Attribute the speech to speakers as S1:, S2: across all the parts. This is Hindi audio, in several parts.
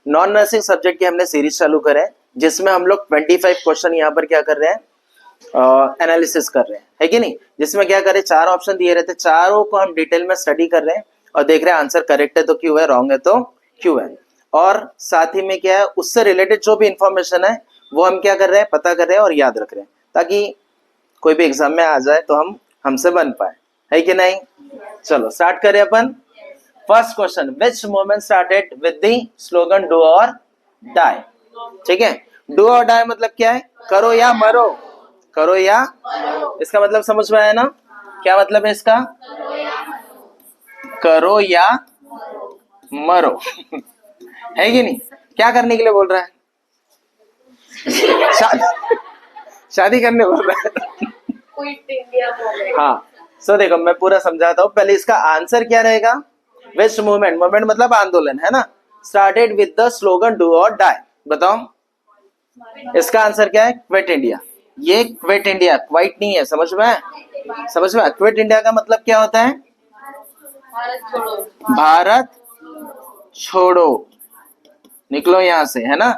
S1: नॉन नर्सिंग सब्जेक्ट की हमने सीरीज चालू करे जिसमें हम लोग 25 क्वेश्चन यहाँ पर क्या कर रहे हैं, एनालिसिस कर रहे हैं, है कि नहीं। जिसमें क्या करें, 4 ऑप्शन दिए रहते, चारों को हम डिटेल में स्टडी कर रहे हैं और देख रहे हैं आंसर करेक्ट है तो क्यों है, रॉन्ग है तो क्यों है। और साथ ही में क्या है, उससे रिलेटेड जो भी इंफॉर्मेशन है वो हम क्या कर रहे हैं, पता कर रहे हैं और याद रख रहे हैं, ताकि कोई भी एग्जाम में आ जाए तो हम हमसे बन पाए, है कि नहीं। चलो स्टार्ट करें अपन। First question, which movement started with the slogan do or die. ठीक है, डू और डाई मतलब क्या है, करो या मरो, करो या, इसका मतलब समझ में आया ना, क्या मतलब है इसका, करो या मरो है कि नहीं। क्या करने के लिए बोल रहा है, शादी करने बोल रहा है। हाँ, सो देखो मैं पूरा समझाता हूँ। पहले इसका आंसर क्या रहेगा, विच मूवमेंट, मूवमेंट मतलब आंदोलन है ना, started with the slogan do or die. बताओ इसका आंसर क्या है, क्विट इंडिया। ये क्विट इंडिया, क्वाइट नहीं है, समझ में, समझ में। क्विट इंडिया का मतलब क्या होता है, भारत छोड़ो, निकलो यहां से, है ना।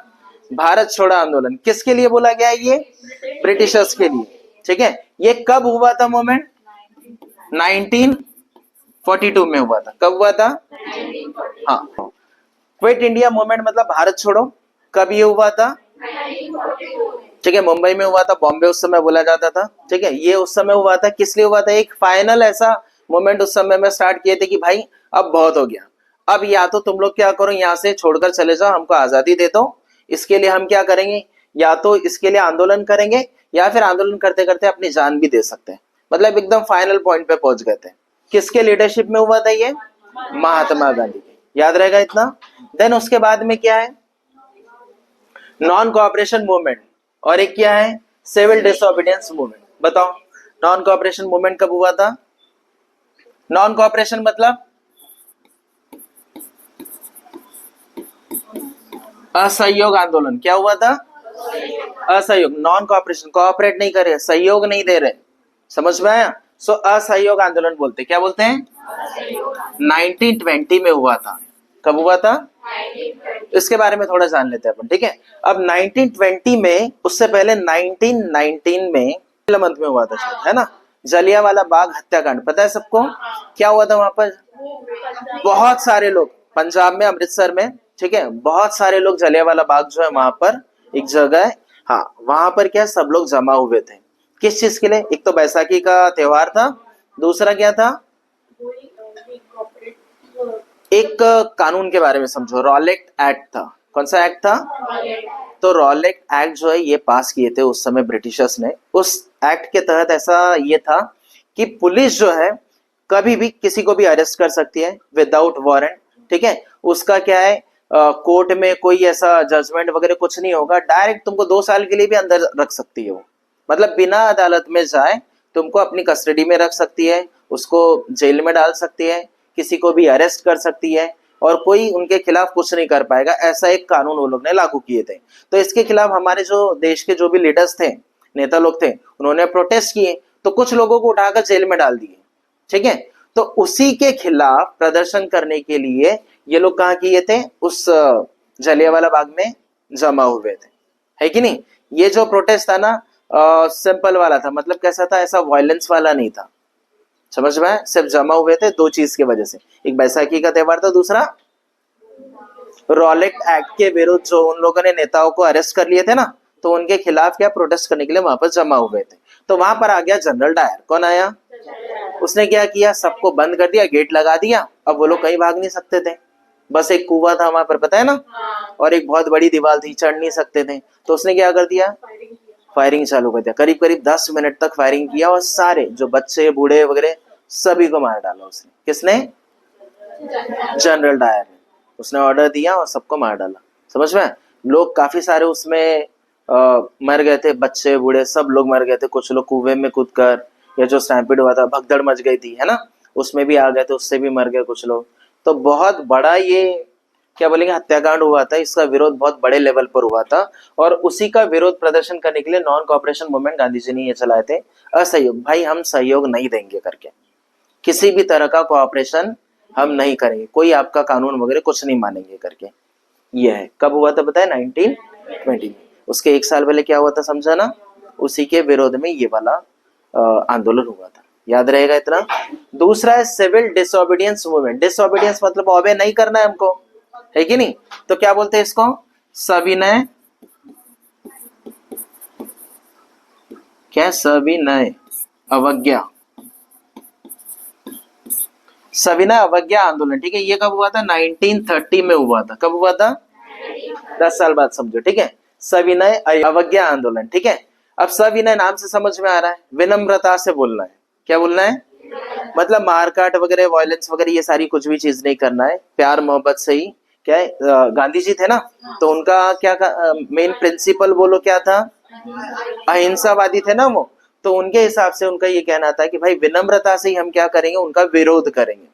S1: भारत छोड़ो आंदोलन किसके लिए बोला गया है, ये ब्रिटिशर्स के लिए। ठीक है, ये कब हुआ था मूवमेंट, 1942 में हुआ था। कब हुआ था, हाँ। क्विट इंडिया मूवमेंट मतलब भारत छोड़ो, कब ये हुआ था, ठीक है, मुंबई में हुआ था, बॉम्बे उस समय बोला जाता था। ठीक है, ये उस समय हुआ था, किस लिए हुआ था, एक फाइनल ऐसा मूवमेंट उस समय में स्टार्ट किए थे कि भाई अब बहुत हो गया, अब या तो तुम लोग क्या करो, यहाँ से छोड़कर चले जाओ, हमको आजादी दे दो। इसके लिए हम क्या करेंगे, या तो इसके लिए आंदोलन करेंगे या फिर आंदोलन करते करते अपनी जान भी दे सकते हैं। मतलब एकदम फाइनल पॉइंट पे पहुंच गए थे। किसके लीडरशिप में हुआ था ये, महात्मा गांधी के, याद रहेगा इतना। देन उसके बाद में क्या है, नॉन कोऑपरेशन मूवमेंट, और एक क्या है, सिविल डिसोबीडियंस मूवमेंट। बताओ नॉन कोऑपरेशन मूवमेंट कब हुआ था, नॉन कोऑपरेशन मतलब असहयोग आंदोलन। क्या हुआ था, असहयोग, नॉन कोऑपरेशन, कोऑपरेट नहीं कर रहे, सहयोग नहीं दे रहे, समझ में आया। सो असहयोग आंदोलन बोलते, क्या बोलते हैं, 1920 में हुआ था। कब हुआ था, इसके बारे में थोड़ा जान लेते हैं अपन। ठीक है, अब 1920 में, उससे पहले 1919 में मंथ में हुआ था शायद, है ना, जलियांवाला बाग हत्याकांड। पता है सबको क्या हुआ था वहां पर, बहुत सारे लोग, पंजाब में, अमृतसर में, ठीक है, बहुत सारे लोग, जलियांवाला बाग जो है वहां पर एक जगह है, हाँ, वहां पर क्या सब लोग जमा हुए थे, किस चीज के लिए, एक तो बैसाखी का त्योहार था, दूसरा क्या था, एक कानून के बारे में समझो, रॉलेट एक्ट था। कौन सा एक्ट था, तो रॉलेट एक्ट जो है ये पास किए थे उस समय ब्रिटिशर्स ने। उस एक्ट के तहत ऐसा ये था कि पुलिस जो है कभी भी किसी को भी अरेस्ट कर सकती है विदाउट वारंट। ठीक है, उसका क्या है, कोर्ट में कोई ऐसा जजमेंट वगैरह कुछ नहीं होगा, डायरेक्ट तुमको 2 साल के लिए भी अंदर रख सकती है वो, मतलब बिना अदालत में जाए तुमको अपनी कस्टडी में रख सकती है, उसको जेल में डाल सकती है, किसी को भी अरेस्ट कर सकती है और कोई उनके खिलाफ कुछ नहीं कर पाएगा। ऐसा एक कानून वो लोग ने लागू किए थे। तो इसके खिलाफ हमारे जो देश के जो भी लीडर्स थे, नेता लोग थे, उन्होंने प्रोटेस्ट किए, तो कुछ लोगों को उठाकर जेल में डाल दिए। ठीक है, तो उसी के खिलाफ प्रदर्शन करने के लिए ये लोग कहाँ किए थे, उस जलियांवाला बाग में जमा हुए थे, है कि नहीं। ये जो प्रोटेस्ट था ना, सिंपल वाला था, मतलब कैसा था, ऐसा वायलेंस वाला नहीं था, समझ में, सिर्फ जमा हुए थे 2 चीज की वजह से, एक बैसाखी का त्योहार था, दूसरा रॉलेट एक्ट के विरुद्ध जो उन लोगों ने नेताओं को अरेस्ट कर लिए थे ना, तो उनके खिलाफ क्या प्रोटेस्ट करने के लिए वहां पर जमा हुए थे। तो वहां पर आ गया जनरल डायर। कौन आया, उसने क्या किया, सबको बंद कर दिया, गेट लगा दिया, अब वो लोग कहीं भाग नहीं सकते थे, बस एक कुआं था वहां पर, पता है ना, और एक बहुत बड़ी दीवार थी, चढ़ नहीं सकते थे। तो उसने क्या कर दिया, फायरिंग चालू कर दिया, करीब करीब 10 मिनट तक फायरिंग किया और सारे जो बच्चे बूढ़े वगैरह सभी को मार डाला उसने। किसने, जनरल डायर ने, उसने ऑर्डर दिया और सबको मार डाला, समझ में। लोग काफी सारे उसमें मर गए थे, बच्चे बूढ़े सब लोग मर गए थे, कुछ लोग कुएं में कूदकर, या जो स्टैम्पीड हुआ था, भगदड़ मच गई थी, है ना, उसमें भी आ गए थे, उससे भी मर गए कुछ लोग। तो बहुत बड़ा ये क्या बोलेंगे हत्याकांड हुआ था, इसका विरोध बहुत बड़े लेवल पर हुआ था, और उसी का विरोध प्रदर्शन करने के लिए non cooperation movement Gandhi ji ने ये चलाए थे। असहयोग, भाई हम सहयोग नहीं देंगे करके, किसी भी तरह का कोऑपरेशन हम नहीं करेंगे, कोई आपका कानून वगैरह कुछ नहीं मानेंगे करके। ये है। कब हुआ था बताया? 1920 में। उसके एक साल पहले क्या हुआ था समझा ना? उसी के विरोध में ये वाला आंदोलन हुआ था। याद रहेगा इतना। दूसरा है सिविल डिसोबीडियंस मूवमेंट। डिसोबीडियंस मतलब ओबे नहीं करना है हमको, है कि नहीं? तो क्या बोलते हैं इसको? सविनय, क्या? सविनय अवज्ञा, सविनय अवज्ञा आंदोलन। ठीक है, ये कब हुआ था? 1930 में हुआ था। कब हुआ था? 10 साल बाद समझो। ठीक है, सविनय अवज्ञा आंदोलन। ठीक है, अब सविनय नाम से समझ में आ रहा है, विनम्रता से बोलना है। क्या बोलना है? मतलब मारकाट वगैरह, वायलेंस वगैरह ये सारी कुछ भी चीज नहीं करना है, प्यार मोहब्बत से ही। क्या है, गांधी जी थे ना, तो उनका क्या मेन प्रिंसिपल बोलो क्या था? अहिंसावादी थे ना वो। तो उनके हिसाब से उनका ये कहना था कि भाई विनम्रता से ही हम क्या करेंगे, उनका विरोध करेंगे,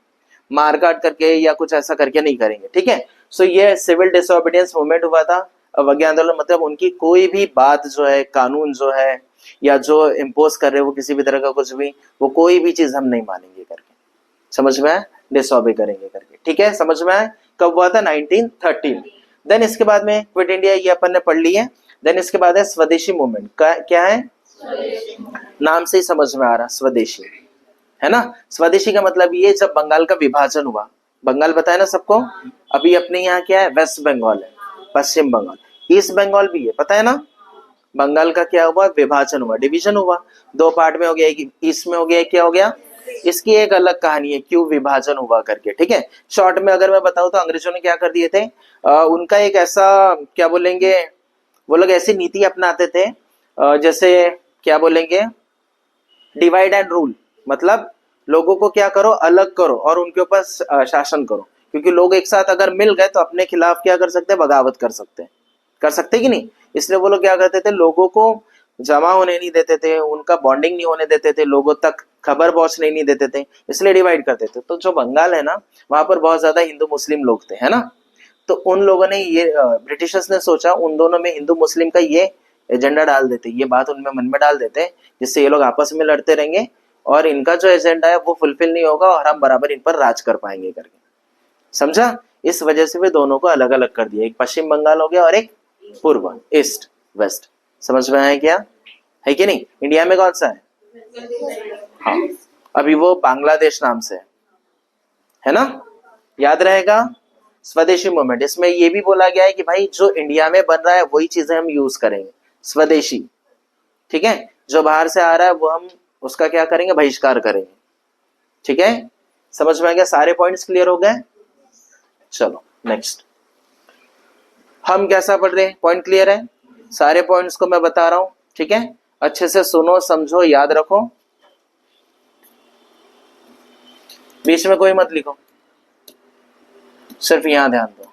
S1: मारकाट करके या कुछ ऐसा करके नहीं करेंगे। ठीक है, सो ये सिविल डिसोबीडियंस मूवमेंट हुआ था। अवज्ञा आंदोलन मतलब उनकी कोई भी बात जो है, कानून जो है या जो इम्पोज कर रहे हैं वो किसी भी तरह का कुछ भी, वो कोई भी चीज हम नहीं मानेंगे करके, समझ में आया? डिसऑबे करेंगे करके। ठीक है, समझ में आया? कब हुआ था? 1913। देन इसके बाद में क्विट इंडिया, ये अपन ने पढ़ ली है। देन इसके बाद है स्वदेशी मूवमेंट। क्या है? नाम से ही समझ में आ रहा, स्वदेशी, है ना? स्वदेशी का मतलब ये, जब बंगाल का विभाजन हुआ, बंगाल बताया ना सबको, अभी अपने यहाँ क्या है? वेस्ट बंगाल है, पश्चिम बंगाल, ईस्ट बंगाल भी है, पता है ना? बंगाल का क्या हुआ? विभाजन हुआ, डिवीजन हुआ, दो पार्ट में हो गया, एक ईस्ट में हो गया, एक क्या हो गया? इसकी एक अलग कहानी है क्यों विभाजन हुआ करके। ठीक है, शॉर्ट में अगर मैं बताऊं तो अंग्रेजों ने क्या कर दिए थे, उनका एक ऐसा, क्या बोलेंगे, वो लोग ऐसी नीति अपनाते थे, जैसे क्या बोलेंगे, डिवाइड एंड रूल। मतलब लोगों को क्या करो, अलग करो और उनके ऊपर शासन करो, क्योंकि लोग एक साथ अगर मिल गए तो अपने खिलाफ क्या कर सकते हैं? बगावत कर सकते कि नहीं? इसलिए वो लोग क्या करते थे, लोगों को जमा होने नहीं देते थे, उनका बॉन्डिंग नहीं होने देते थे, लोगों तक खबर पहुंचने नहीं देते थे, इसलिए डिवाइड करते थे। तो जो बंगाल है ना, वहां पर बहुत ज्यादा हिंदू मुस्लिम लोग थे, है ना? तो उन लोगों ने ये, ब्रिटिशर्स ने सोचा उन दोनों में हिंदू मुस्लिम का ये एजेंडा डाल देते, ये बात उनमें मन में डाल देते, जिससे ये लोग आपस में लड़ते रहेंगे और इनका जो एजेंडा है वो फुलफिल नहीं होगा और हम बराबर इन पर राज कर पाएंगे करके। समझा? इस वजह से वे दोनों को अलग अलग कर दिया, एक पश्चिम बंगाल हो गया और एक पूर्व, ईस्ट वेस्ट। समझ में आया क्या? है कि नहीं? इंडिया में कौन सा है? हाँ, अभी वो बांग्लादेश नाम से है ना? याद रहेगा। स्वदेशी मूवमेंट, इसमें ये भी बोला गया है कि भाई जो इंडिया में बन रहा है वही चीजें हम यूज करेंगे, स्वदेशी। ठीक है, जो बाहर से आ रहा है वो हम उसका क्या करेंगे? बहिष्कार करेंगे। ठीक है, समझ में आ गया? सारे पॉइंट्स क्लियर हो गए? चलो नेक्स्ट। हम कैसा पढ़ रहे हैं? पॉइंट क्लियर है? सारे पॉइंट्स को मैं बता रहा हूं, ठीक है? अच्छे से सुनो, समझो, याद रखो, बीच में कोई मत लिखो, सिर्फ यहां ध्यान दो।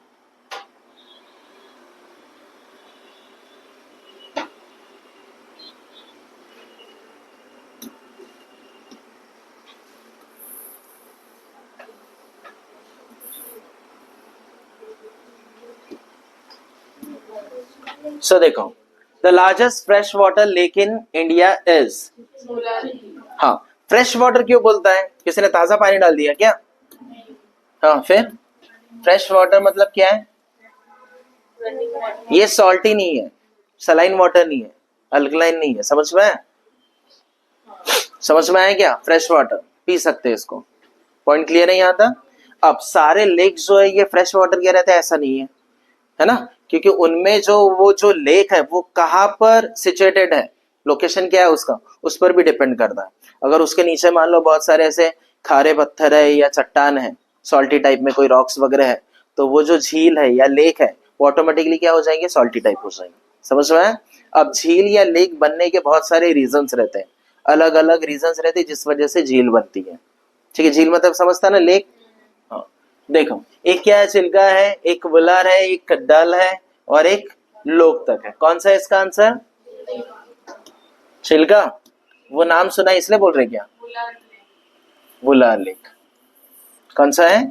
S1: सो देखो, the largest fresh water lake in India is, हाँ, फ्रेश वाटर क्यों बोलता है? किसी ने ताजा पानी डाल दिया क्या? हाँ, फिर फ्रेश वाटर मतलब क्या है? ये सॉल्टी नहीं है, सलाइन वाटर नहीं है, अल्कलाइन नहीं है। समझ में आया? समझ में आया क्या? फ्रेश वाटर पी सकते हैं इसको। पॉइंट क्लियर है यहाँ तक? अब सारे लेक जो है ये फ्रेश वाटर के रहते हैं ऐसा नहीं है ना? क्योंकि उनमें जो वो जो लेक है वो कहाँ पर सिचुएटेड है, लोकेशन क्या है उसका, उस पर भी डिपेंड करता है। अगर उसके नीचे मान लो बहुत सारे ऐसे खारे पत्थर है या चट्टान है, सॉल्टी टाइप में कोई रॉक्स वगैरह है, तो वो जो झील है या लेक है वो ऑटोमेटिकली क्या हो जाएंगे? सॉल्टी टाइप हो जाएंगे। समझ में आया? अब झील या लेक बनने के बहुत सारे रीजंस रहते हैं, अलग अलग रीजंस रहते हैं जिस वजह से झील बनती है। ठीक है, झील मतलब समझता ना, लेक। हाँ, देखो, एक क्या है? चिल्का है, एक वुलार है, एक डल है और एक लोकतक है। कौन सा है इसका आंसर? चिल्का। वो नाम सुना इसलिए बोल रहे क्या? वुलार लेक। कौन सा है?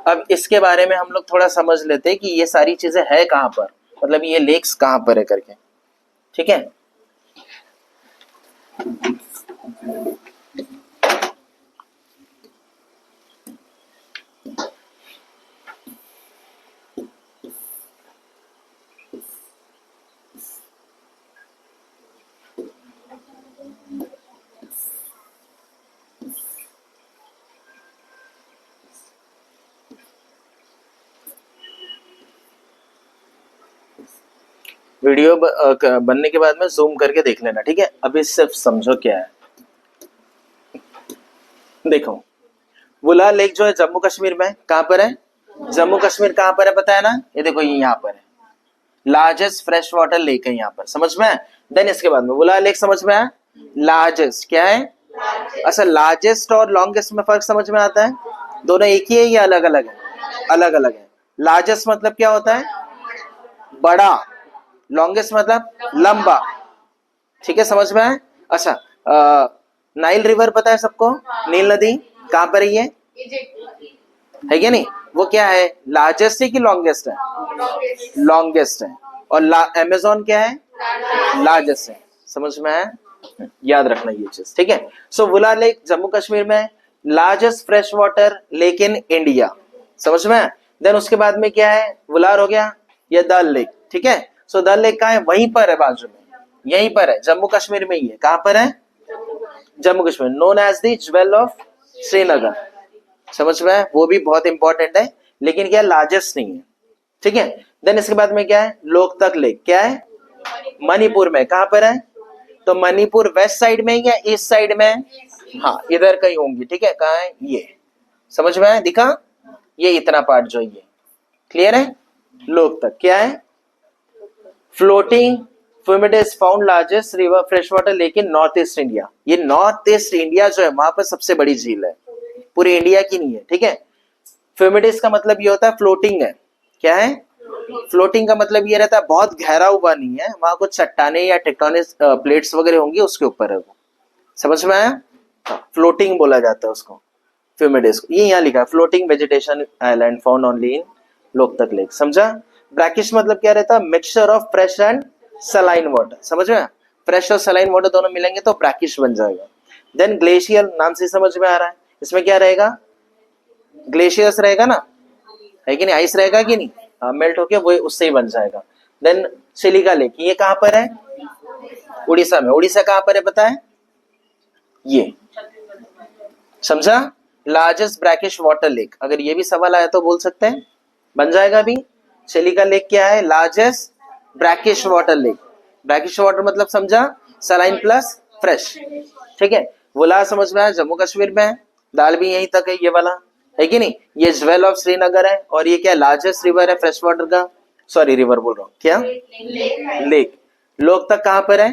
S1: अब इसके बारे में हम लोग थोड़ा समझ लेते हैं कि ये सारी चीजें है कहां पर, मतलब ये लेक्स कहां पर है करके। ठीक है, वीडियो बनने के बाद में जूम करके देख लेना, ठीक है। अभी सिर्फ समझो क्या है। देखो, वुला लेक जो है जम्मू कश्मीर में, कहां पर है? जम्मू कश्मीर कहां पर है पता है ना? ये देखो, ये यहाँ पर है, लार्जेस्ट फ्रेश वाटर लेक है यहाँ पर, समझ में है? देन इसके बाद में वुला लेक समझ में आया? लार्जेस्ट क्या है? अच्छा, लार्जेस्ट और लॉन्गेस्ट में फर्क समझ में आता है? दोनों एक ही है या अलग अलग है? अलग अलग है। लार्जेस्ट मतलब क्या होता है? बड़ा। लॉन्गेस्ट मतलब लंबा। ठीक है, समझ में आया? अच्छा, नाइल रिवर पता है सबको? नील नदी कहां पर है ये? है क्या नहीं? वो क्या है, लार्जेस्ट है कि लॉन्गेस्ट है? लॉन्गेस्ट है। और अमेजोन क्या है? लार्जेस्ट है। समझ में आया? याद रखना ये चीज, ठीक है। सो वुला लेक जम्मू कश्मीर में, largest fresh water lake in India, समझ में? देन उसके बाद में क्या है? वुलार हो गया, ये दल लेक, ठीक है। सो दल लेक कहाँ है? वहीं पर है, बाजू में, यहीं पर है, जम्मू कश्मीर में ही है। कहां पर है? Jammu Kashmir. Known as the jewel of Srinagar, समझ में? वो भी बहुत इंपॉर्टेंट है, लेकिन क्या लार्जेस्ट नहीं है, ठीक है। देन इसके बाद में क्या है? लोकतक लेक, क्या है? मणिपुर में। कहां पर है? तो मणिपुर वेस्ट साइड में या ईस्ट साइड में? हाँ, इधर कहीं होंगी, ठीक है। कहां है ये? समझ में आया? दिखा? ये इतना पार्ट जो ये क्लियर है। लोकतक क्या है? Floating phumdis found largest river fresh water lake in north east India. ये नॉर्थ ईस्ट इंडिया जो है वहां पर सबसे बड़ी झील है, पूरी इंडिया की नहीं है, ठीक है। फ्यूमिडेस का मतलब ये होता है फ्लोटिंग है। क्या है? फ्लोटिंग का मतलब ये रहता है बहुत गहरा हुआ नहीं है, वहां कुछ चट्टाने या टेक्टोनिक प्लेट्स वगैरह होंगी, उसके ऊपर है वो। समझ में आया? फ्लोटिंग बोला जाता है उसको, फ्यूमिडेस को। ये यहाँ लिखा है, floating vegetation island found only in Loktak lake. समझा? ब्रैकिश मतलब क्या रहता है? Mixture of fresh and saline water, समझ में? फ्रेश और सलाइन वाटर दोनों मिलेंगे तो ब्रैकिश बन जाएगा। देन ग्लेशियर, नाम से समझ में आ रहा है, इसमें क्या रहेगा? ग्लेशियर्स रहेगा ना, है कि नहीं? आइस रहेगा कि नहीं? मेल्ट होके वो उससे ही बन जाएगा। देन सिलिका लेक, ये कहां पर है? उड़ीसा में। उड़ीसा कहां पर है पता है? ये, समझा? लार्जेस्ट ब्रैकिश वाटर लेक, अगर ये भी सवाल आया तो बोल सकते हैं, बन जाएगा भी। सिलिका लेक क्या है? Largest brackish water lake. Brackish water मतलब समझा? सलाइन प्लस फ्रेश, ठीक है। वुला समझ में आया? जम्मू कश्मीर में है। दाल भी यहीं तक है, ये वाला, है कि नहीं? ये ज्वेल ऑफ श्रीनगर है। और ये क्या? लार्जेस्ट रिवर है फ्रेश वाटर का, सॉरी रिवर बोल रहा हूँ, क्या? लेक। लोकतक कहां पर है?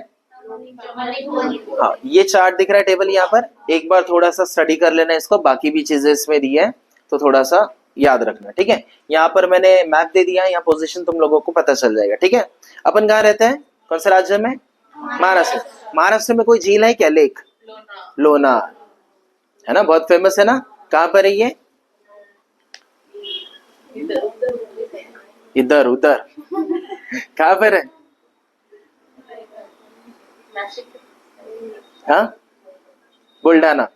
S1: हाँ, ये चार्ट दिख रहा है, टेबल यहाँ पर, एक बार थोड़ा सा स्टडी कर लेना इसको, बाकी भी चीजें इसमें दी है तो थोड़ा सा याद रखना, ठीक है। यहाँ पर मैंने मैप दे दिया है, यहाँ पोजीशन तुम लोगों को पता चल जाएगा, ठीक है। अपन कहाँ रहते हैं? कौन से राज्य में? महाराष्ट्र। महाराष्ट्र में कोई झील है क्या? लेक लोनार, है ना, बहुत फेमस है ना। कहाँ पर है ये? इधर उधर कहाँ पर है? हाँ, बुल्ढाना,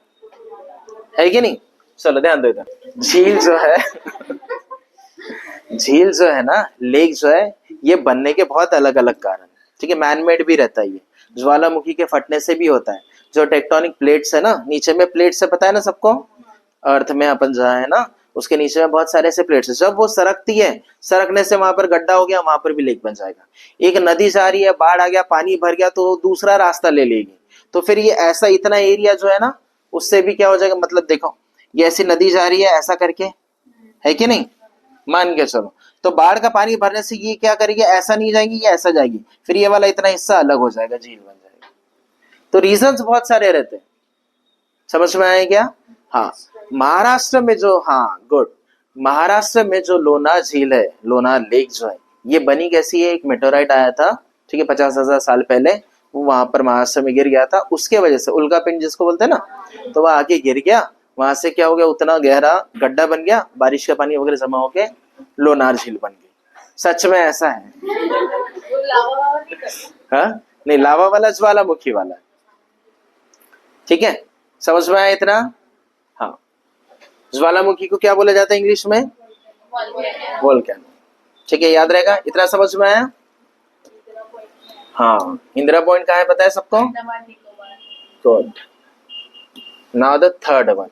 S1: है कि नहीं? चलो ध्यान दो इधर। झील जो है झील जो है ना, लेक जो है, ये बनने के बहुत अलग अलग कारण, ठीक है। मैनमेड भी रहता है ये, ज्वालामुखी के फटने से भी होता है। जो टेक्टोनिक प्लेट्स है ना, नीचे में प्लेट्स है, पता है ना सबको? अर्थ में अपन जहाँ है ना, उसके नीचे में बहुत सारे ऐसे प्लेट्स है, जब वो सरकती है, सरकने से वहां पर गड्ढा हो गया, वहां पर भी लेक बन जाएगा। एक नदी जा रही है, बाढ़ आ गया, पानी भर गया, तो दूसरा रास्ता ले लेगी, तो फिर ये ऐसा इतना एरिया जो है ना, उससे भी क्या हो जाएगा, मतलब देखो, ये ऐसी नदी जा रही है ऐसा करके, है कि नहीं? मान के चलो, तो बाढ़ का पानी भरने से ये क्या करेगी, ऐसा नहीं जाएगी, ये ऐसा जाएगी, फिर ये वाला इतना हिस्सा अलग हो जाएगा, झील बन जाएगा। तो रीजंस बहुत सारे रहते हैं, समझ में आए क्या? हाँ, महाराष्ट्र में जो, हाँ गुड, महाराष्ट्र में जो लोनार झील है, लोनार लेक जो है, ये बनी कैसी है? एक मेटोराइट आया था, ठीक है, 50,000 साल पहले, वो वहां पर महाराष्ट्र में गिर गया था, उसके वजह से उल्का पिंड जिसको बोलते हैं ना, तो वह आके गिर गया, वहां से क्या हो गया, उतना गहरा गड्ढा बन गया, बारिश का पानी वगैरह जमा होके लोनार झील बन गई। सच में ऐसा है? हाँ, नहीं, लावा वाला ज्वालामुखी वाला, ठीक है, समझ में आया इतना? हाँ, ज्वालामुखी को क्या बोला जाता है इंग्लिश में? वोल्केनो, ठीक है, याद रहेगा, इतना समझ में आया? हाँ, इंदिरा पॉइंट कहाँ है पता है सबको? Good, now the third one.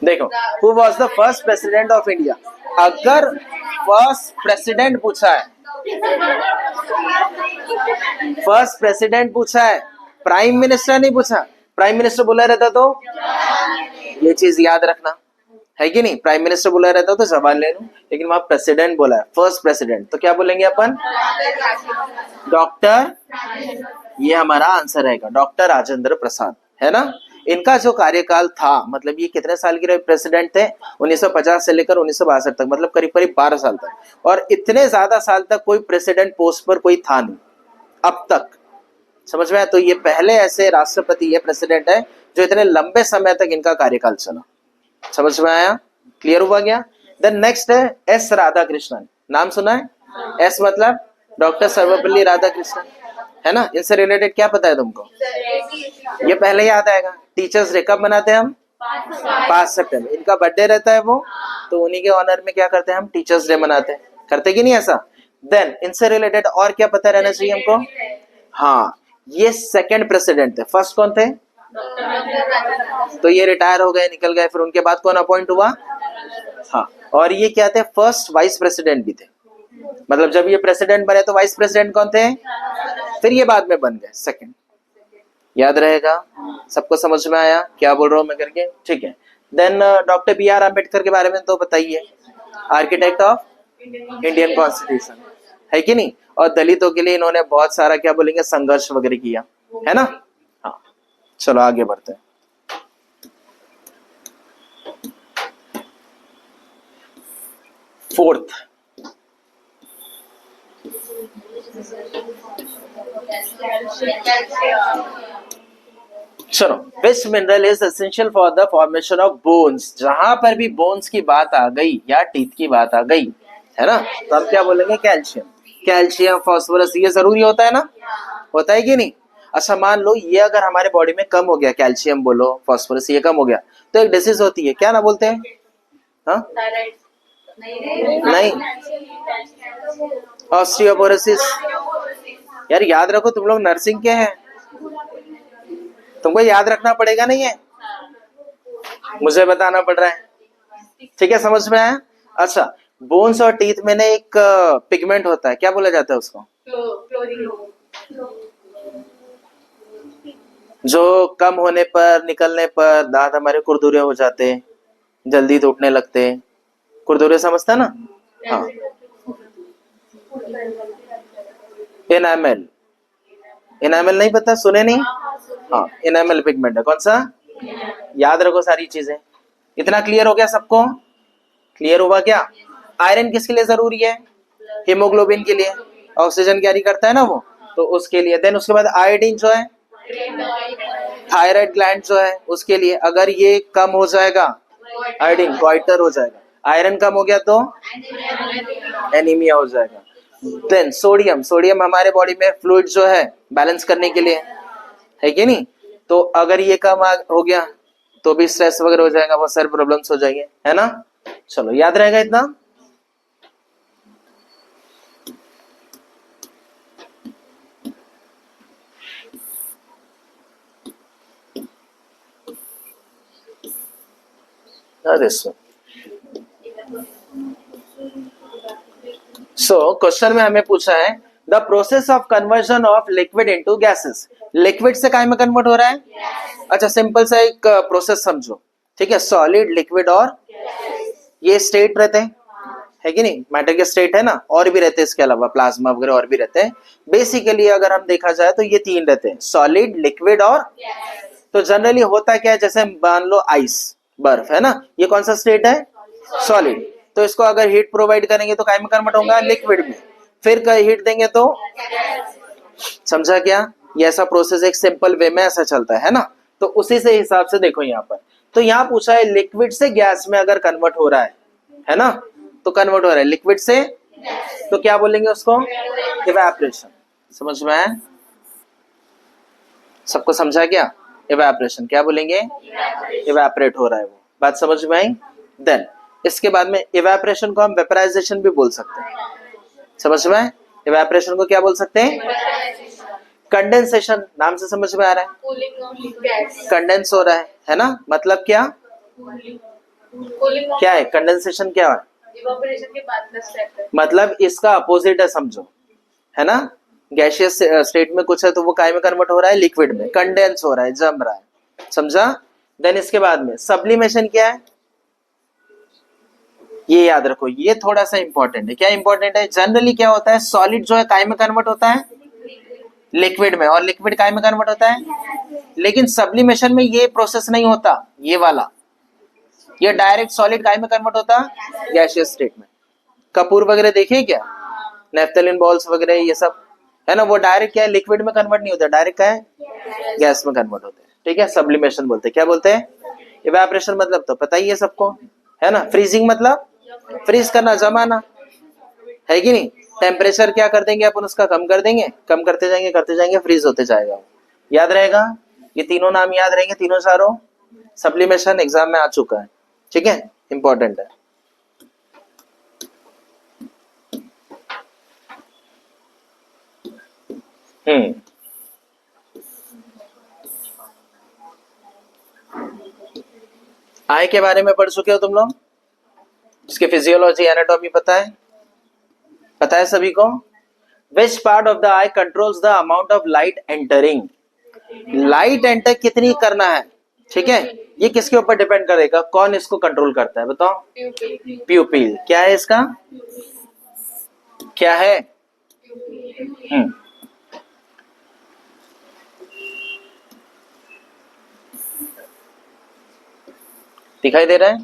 S1: देखो, who was the first president of India? अगर फर्स्ट प्रेसिडेंट पूछा है, फर्स्ट प्रेसिडेंट पूछा है, प्राइम मिनिस्टर नहीं पूछा, प्राइम मिनिस्टर बोला रहता तो ये चीज याद रखना है कि नहीं, प्राइम मिनिस्टर बोला रहता तो जवाहरलाल नेहरू, लेकिन वहां प्रेसिडेंट बोला है, फर्स्ट प्रेसिडेंट, तो क्या बोलेंगे अपन, डॉक्टर, ये हमारा आंसर रहेगा, डॉक्टर राजेंद्र प्रसाद, है ना। इनका जो कार्यकाल था, मतलब ये कितने साल के प्रेसिडेंट थे, 1950 से लेकर 1962 तक, मतलब करीब करीब 12 साल तक, और इतने ज्यादा साल तक कोई प्रेसिडेंट पोस्ट पर कोई था नहीं अब तक, समझ में आया। तो ये पहले ऐसे राष्ट्रपति, ये प्रेसिडेंट है जो इतने लंबे समय तक इनका कार्यकाल चला, समझ में आया, क्लियर हुआ गया। देन नेक्स्ट है एस राधाकृष्णन, नाम सुना है, एस मतलब डॉक्टर सर्वपल्ली राधाकृष्णन, है ना। इनसे रिलेटेड क्या पता है तुमको, ये पहले याद आएगा, टीचर्स डे कब मनाते हैं हम, 5 सितंबर, इनका बर्थडे रहता है वो, तो उन्हीं के ऑनर में क्या करते हैं हम, टीचर्स डे मनाते हैं, करते कि नहीं ऐसा। देन इनसे रिलेटेड और क्या पता रहना चाहिए हमको, हाँ, ये सेकंड प्रेसिडेंट थे, फर्स्ट कौन थे, तो ये रिटायर हो गए, निकल गए, फिर उनके बाद कौन अपॉइंट हुआ, हाँ, और ये क्या थे, फर्स्ट वाइस प्रेसिडेंट भी थे, मतलब जब ये प्रेसिडेंट बने तो वाइस प्रेसिडेंट कौन थे, फिर ये बाद में बन गए सेकंड, याद रहेगा, सबको समझ में आया क्या बोल रहा हूं मैं करके, ठीक है। Then doctor B R Ambedkar के बारे में तो बताइए, आर्किटेक्ट ऑफ इंडियन कॉन्स्टिट्यूशन, है कि नहीं, और दलितों के लिए इन्होंने बहुत सारा क्या बोलेंगे संघर्ष वगैरह किया, है ना। हाँ, चलो आगे बढ़ते हैं। फोर्थ, चलो, विच mineral is essential for the formation of bones, जहां पर भी बोन्स की बात आ गई या टीथ की बात आ गई, है ना, तो हम क्या बोलेंगे, कैल्शियम, कैल्शियम फास्फोरस, ये जरूरी होता है ना, होता है कि नहीं। अच्छा मान लो ये अगर हमारे बॉडी में कम हो गया, कैल्शियम बोलो फास्फोरस ये कम हो गया, तो एक डिसीज होती है, क्या ना बोलते हैं, हाँ नहीं, ऑस्टियोपोरोसिस, यार याद रखो तुम लोग नर्सिंग के हैं, तुमको याद रखना पड़ेगा, नहीं है मुझे बताना पड़ रहा है, ठीक है, समझ में आया। अच्छा, बोन्स और टीथ में ना एक पिगमेंट होता है, क्या बोला जाता है उसको, जो कम होने पर, निकलने पर दांत हमारे कुरदुरे हो जाते, जल्दी टूटने लगते, कुरदुरे समझता ना, हाँ, एनामेल, एनामेल नहीं पता, सुने नहीं, हाँ, एनामेल पिगमेंट है, कौन सा, याद रखो सारी चीजें, इतना क्लियर हो गया सबको, क्लियर हुआ क्या। आयरन किसके लिए जरूरी है, हीमोग्लोबिन के लिए, ऑक्सीजन कैरी करता है ना वो, तो उसके लिए। देन उसके बाद आयोडीन जो है, थायराइड ग्लैंड जो है उसके लिए, अगर ये कम हो जाएगा आयोडीन गोइटर हो जाएगा, आयरन कम हो गया तो एनीमिया हो जाएगा। देन सोडियम, सोडियम हमारे बॉडी में फ्लूइड जो है बैलेंस करने के लिए, है कि नहीं, तो अगर ये कम हो गया तो भी स्ट्रेस वगैरह हो जाएगा, बहुत सारे प्रॉब्लम्स हो जाएंगे, है ना। चलो याद रहेगा इतना। सो क्वेश्चन में हमें पूछा है the process of conversion of liquid into gases, liquid से काय में कन्वर्ट हो रहा है, अच्छा सिंपल सा एक प्रोसेस समझो, ठीक है, सॉलिड, लिक्विड और ये स्टेट रहते हैं, है कि नहीं, मैटर के स्टेट है ना, और भी रहते हैं इसके अलावा प्लाज्मा वगैरह और भी रहते हैं, बेसिकली अगर हम देखा जाए तो ये तीन रहते हैं, सॉलिड, लिक्विड और, तो जनरली होता क्या है, जैसे मान लो आइस, बर्फ, है ना, ये कौन सा स्टेट है, सॉलिड, तो इसको अगर हीट प्रोवाइड करेंगे तो काय में कन्वर्ट होगा, लिक्विड में, फिर हीट देंगे तो, समझा क्या, ये ऐसा प्रोसेस एक सिंपल वे में ऐसा चलता है ना, तो उसी से हिसाब से देखो यहाँ पर, तो यहाँ पूछा है लिक्विड से गैस में अगर कन्वर्ट हो रहा है ना, तो कन्वर्ट हो रहा है लिक्विड से, तो क्या बोलेंगे उसको, इवेपोरेशन, समझ में आया, सबको समझा क्या, इवेपोरेशन क्या बोलेंगे, इवेपोरेट हो रहा है वो, बात समझ में आई। देन इसके बाद में इवेपोरेशन को हम वेपराइजेशन भी बोल सकते हैं, समझ में, इवेपोरेशन को क्या बोल सकते हैं, कंडेंसेशन, नाम से समझ में आ रहा है, कंडेंस हो रहा है ना, मतलब क्या, क्या है कंडेंसेशन, क्या है,
S2: इवैपोरेशन के बाद का स्टेप है।
S1: मतलब इसका अपोजिट है समझो, है ना। गैसियस स्टेट में कुछ है तो वो काय में कन्वर्ट हो रहा है, लिक्विड में, कंडेंस हो रहा है, जम रहा है, समझा। देन इसके बाद में सब्लिमेशन क्या है, ये याद रखो, ये थोड़ा सा इंपॉर्टेंट है। क्या इंपॉर्टेंट है, जनरली क्या होता है, सॉलिड जो है काय में कन्वर्ट होता है, लिक्विड में, और लिक्विड काय में कन्वर्ट होता है। लेकिन सब्लिमेशन में ये प्रोसेस नहीं होता, ये वाला, ये डायरेक्ट सॉलिड काय में कन्वर्ट होता है, गैसियस स्टेट में। कपूर वगैरह देखे क्या, नेफ्थलीन बॉल्स वगैरह ये सब, है ना, वो डायरेक्ट क्या है, लिक्विड में कन्वर्ट नहीं होता, डायरेक्ट क्या है, गैस में कन्वर्ट होते हैं। ठीक है, सब्लिमेशन बोलते हैं। क्या बोलते हैं, इवेपोरेशन मतलब तो पता ही है सबको, है ना। फ्रीजिंग मतलब फ्रीज करना, जमाना, है कि नहीं। टेम्परेचर क्या कर देंगे अपन, उसका कम कर देंगे, कम करते जाएंगे, फ्रीज होते जाएगा। याद रहेगा, ये तीनों नाम याद रहेंगे, तीनों चारों। सब्लिमेशन एग्जाम में आ चुका है, ठीक है, इंपॉर्टेंट है। आई के बारे में पढ़ चुके हो तुम लोग, इसके फिजियोलॉजी एनाटॉमी पता है, पता है सभी को। Which part of the I controls the amount of light entering, light enter कितनी करना है, ठीक है, ये किसके ऊपर डिपेंड करेगा, कौन इसको कंट्रोल करता है बताओ, प्यूपिल। क्या है इसका, क्या है, दिखाई दे रहा है,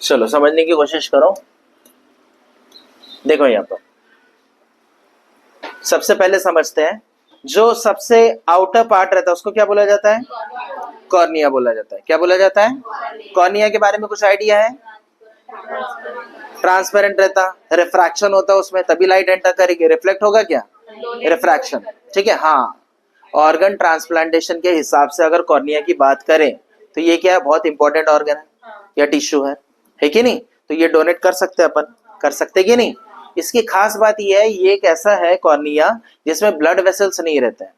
S1: चलो समझने की कोशिश करो। देखो यहां पर सबसे पहले समझते हैं, जो सबसे आउटर पार्ट रहता है उसको क्या बोला जाता है, कॉर्निया बोला जाता है। क्या बोला जाता है, कॉर्निया के बारे में कुछ आइडिया है, ट्रांसपेरेंट रहता, रिफ्रैक्शन होता है उसमें, तभी लाइट एंटर करेगी, रिफ्लेक्ट होगा क्या, रिफ्रैक्शन, ठीक है। हाँ, ऑर्गन ट्रांसप्लांटेशन के हिसाब से अगर कॉर्निया की बात करें तो ये क्या है, बहुत इंपॉर्टेंट ऑर्गन है या टिश्यू है कि नहीं। तो ये डोनेट कर सकते हैं अपन, कर सकते कि नहीं। इसकी खास बात ये है, ये एक ऐसा है कॉर्निया जिसमें ब्लड वेसल्स नहीं रहते हैं।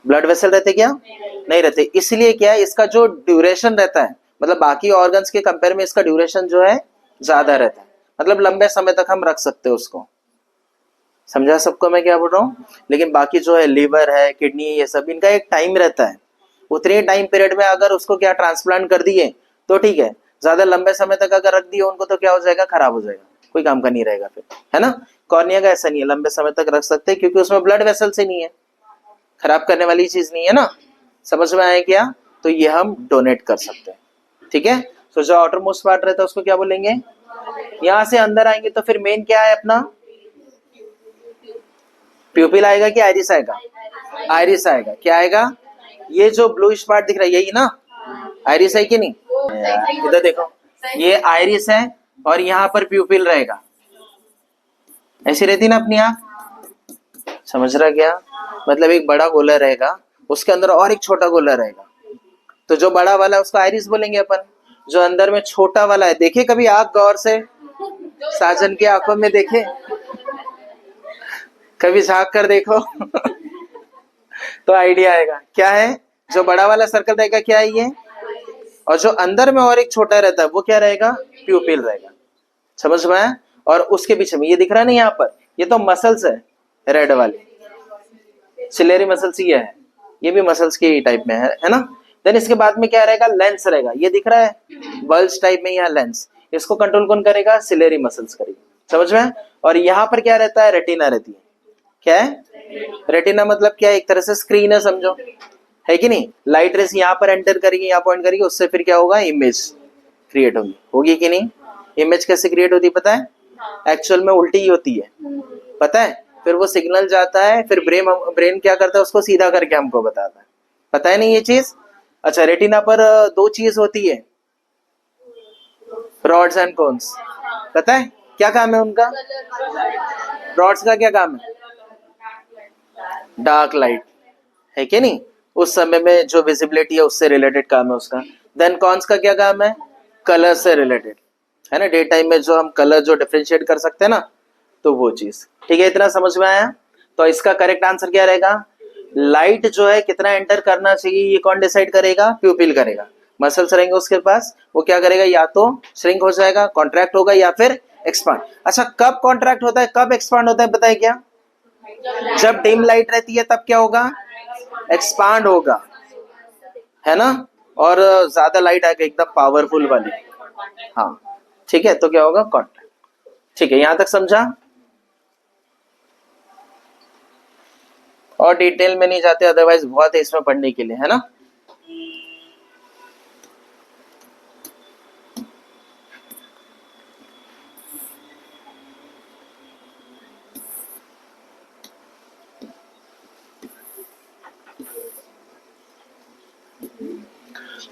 S1: ब्लड वेसल रहते क्या, नहीं रहते, इसलिए क्या है, इसका जो ड्यूरेशन रहता है, मतलब बाकी ऑर्गन्स के कंपेयर में इसका ड्यूरेशन जो है ज्यादा रहता है, मतलब लंबे समय तक हम रख सकते हैं उसको। समझा सबको मैं क्या बोल रहा हूँ। लेकिन बाकी जो है लिवर है, किडनी, ये सब, इनका एक टाइम रहता है, उतने टाइम पीरियड में अगर उसको क्या ट्रांसप्लांट कर दिए तो ठीक है, ज्यादा लंबे समय तक अगर रख दिए उनको तो क्या हो जाएगा, खराब हो जाएगा, कोई काम का नहीं रहेगा फिर, है ना। कॉर्निया का ऐसा नहीं है, लंबे समय तक रख सकते हैं क्योंकि उसमें ब्लड वेसल्स ही नहीं है, खराब करने वाली चीज नहीं है ना। समझ में आया क्या, तो ये हम डोनेट कर सकते हैं, ठीक है। तो जो आउटर मोस्ट पार्ट रहता है उसको क्या बोलेंगे, यहां से अंदर आएंगे तो फिर मेन क्या है अपना, प्यूपिल आएगा कि आइरिस आएगा, आइरिस आएगा। क्या आएगा, ये जो ब्लूइश पार्ट दिख रहा है यही ना, आइरिस है कि नहीं, इधर देखो, ये आइरिस है और यहाँ पर प्यूपिल रहेगा, ऐसी रहती ना अपनी आंख, समझ रहा क्या, मतलब एक बड़ा गोला रहेगा, उसके अंदर और एक छोटा गोला रहेगा, तो जो बड़ा वाला है उसको आइरिस बोलेंगे अपन, जो अंदर में छोटा वाला है, देखे कभी आंख गौर से, साजन की आंखों में देखे, कभी झांक कर देखो तो आइडिया आएगा क्या है, जो बड़ा वाला सर्कल रहेगा क्या है ये, और जो अंदर में और एक छोटा रहता है वो क्या रहेगा, प्यूपिल रहेगा। समझ में आया। और उसके पीछे में ये दिख रहा है ना यहाँ पर, ये तो मसल्स है, रेड वाली सिलेरी मसल्स ये है, ये भी मसल्स के टाइप में है ना। देन इसके बाद में क्या रहेगा, लेंस रहेगा, ये दिख रहा है बल्ज टाइप में यहाँ लेंस, इसको कंट्रोल कौन करेगा, सिलेरी मसल्स करेगी। समझ में। और यहाँ पर क्या रहता है, रेटिना रहती है। क्या है, रेटिना मतलब क्या है, एक तरह से स्क्रीन है समझो, है कि नहीं। लाइट रेस यहाँ पर एंटर करेगी, यहाँ पॉइंट करेगी, उससे फिर क्या होगा, इमेज क्रिएट होगी, होगी कि नहीं। इमेज कैसे क्रिएट होती है पता है, एक्चुअल में उल्टी ही होती है, पता है। फिर वो सिग्नल जाता है, फिर ब्रेन क्या करता है, उसको सीधा करके हमको बताता है, पता है नहीं ये चीज। अच्छा, रेटिना पर दो चीज होती है, रॉड्स एंड कोन्स, पता है क्या काम है उनका, रॉड्स का क्या काम है, डार्क लाइट, है कि नहीं, उस समय में जो विजिबिलिटी है उससे रिलेटेड काम है उसका। देन कॉन्स का क्या काम है, कलर से रिलेटेड, है ना, डे टाइम में जो हम कलर जो डिफरेंशिएट कर सकते हैं ना, तो वो चीज, ठीक है। इतना समझ में आया। तो इसका करेक्ट आंसर क्या रहेगा, लाइट जो है कितना एंटर करना चाहिए ये कौन डिसाइड करेगा, प्यूपिल करेगा। मसल्स रहेंगे उसके पास, वो क्या करेगा, या तो श्रिंक हो जाएगा, कॉन्ट्रैक्ट होगा, या फिर एक्सपांड। अच्छा, कब कॉन्ट्रैक्ट होता है, कब एक्सपांड होता है, बताए क्या? जब डिम लाइट रहती है तब क्या होगा, एक्सपांड होगा, है ना। और ज्यादा लाइट आएगा एकदम पावरफुल वाली, हाँ ठीक है, तो क्या होगा, कॉन्ट्रैक्ट। ठीक है, यहां तक समझा। और डिटेल में नहीं जाते, अदरवाइज बहुत है इसमें पढ़ने के लिए, है ना।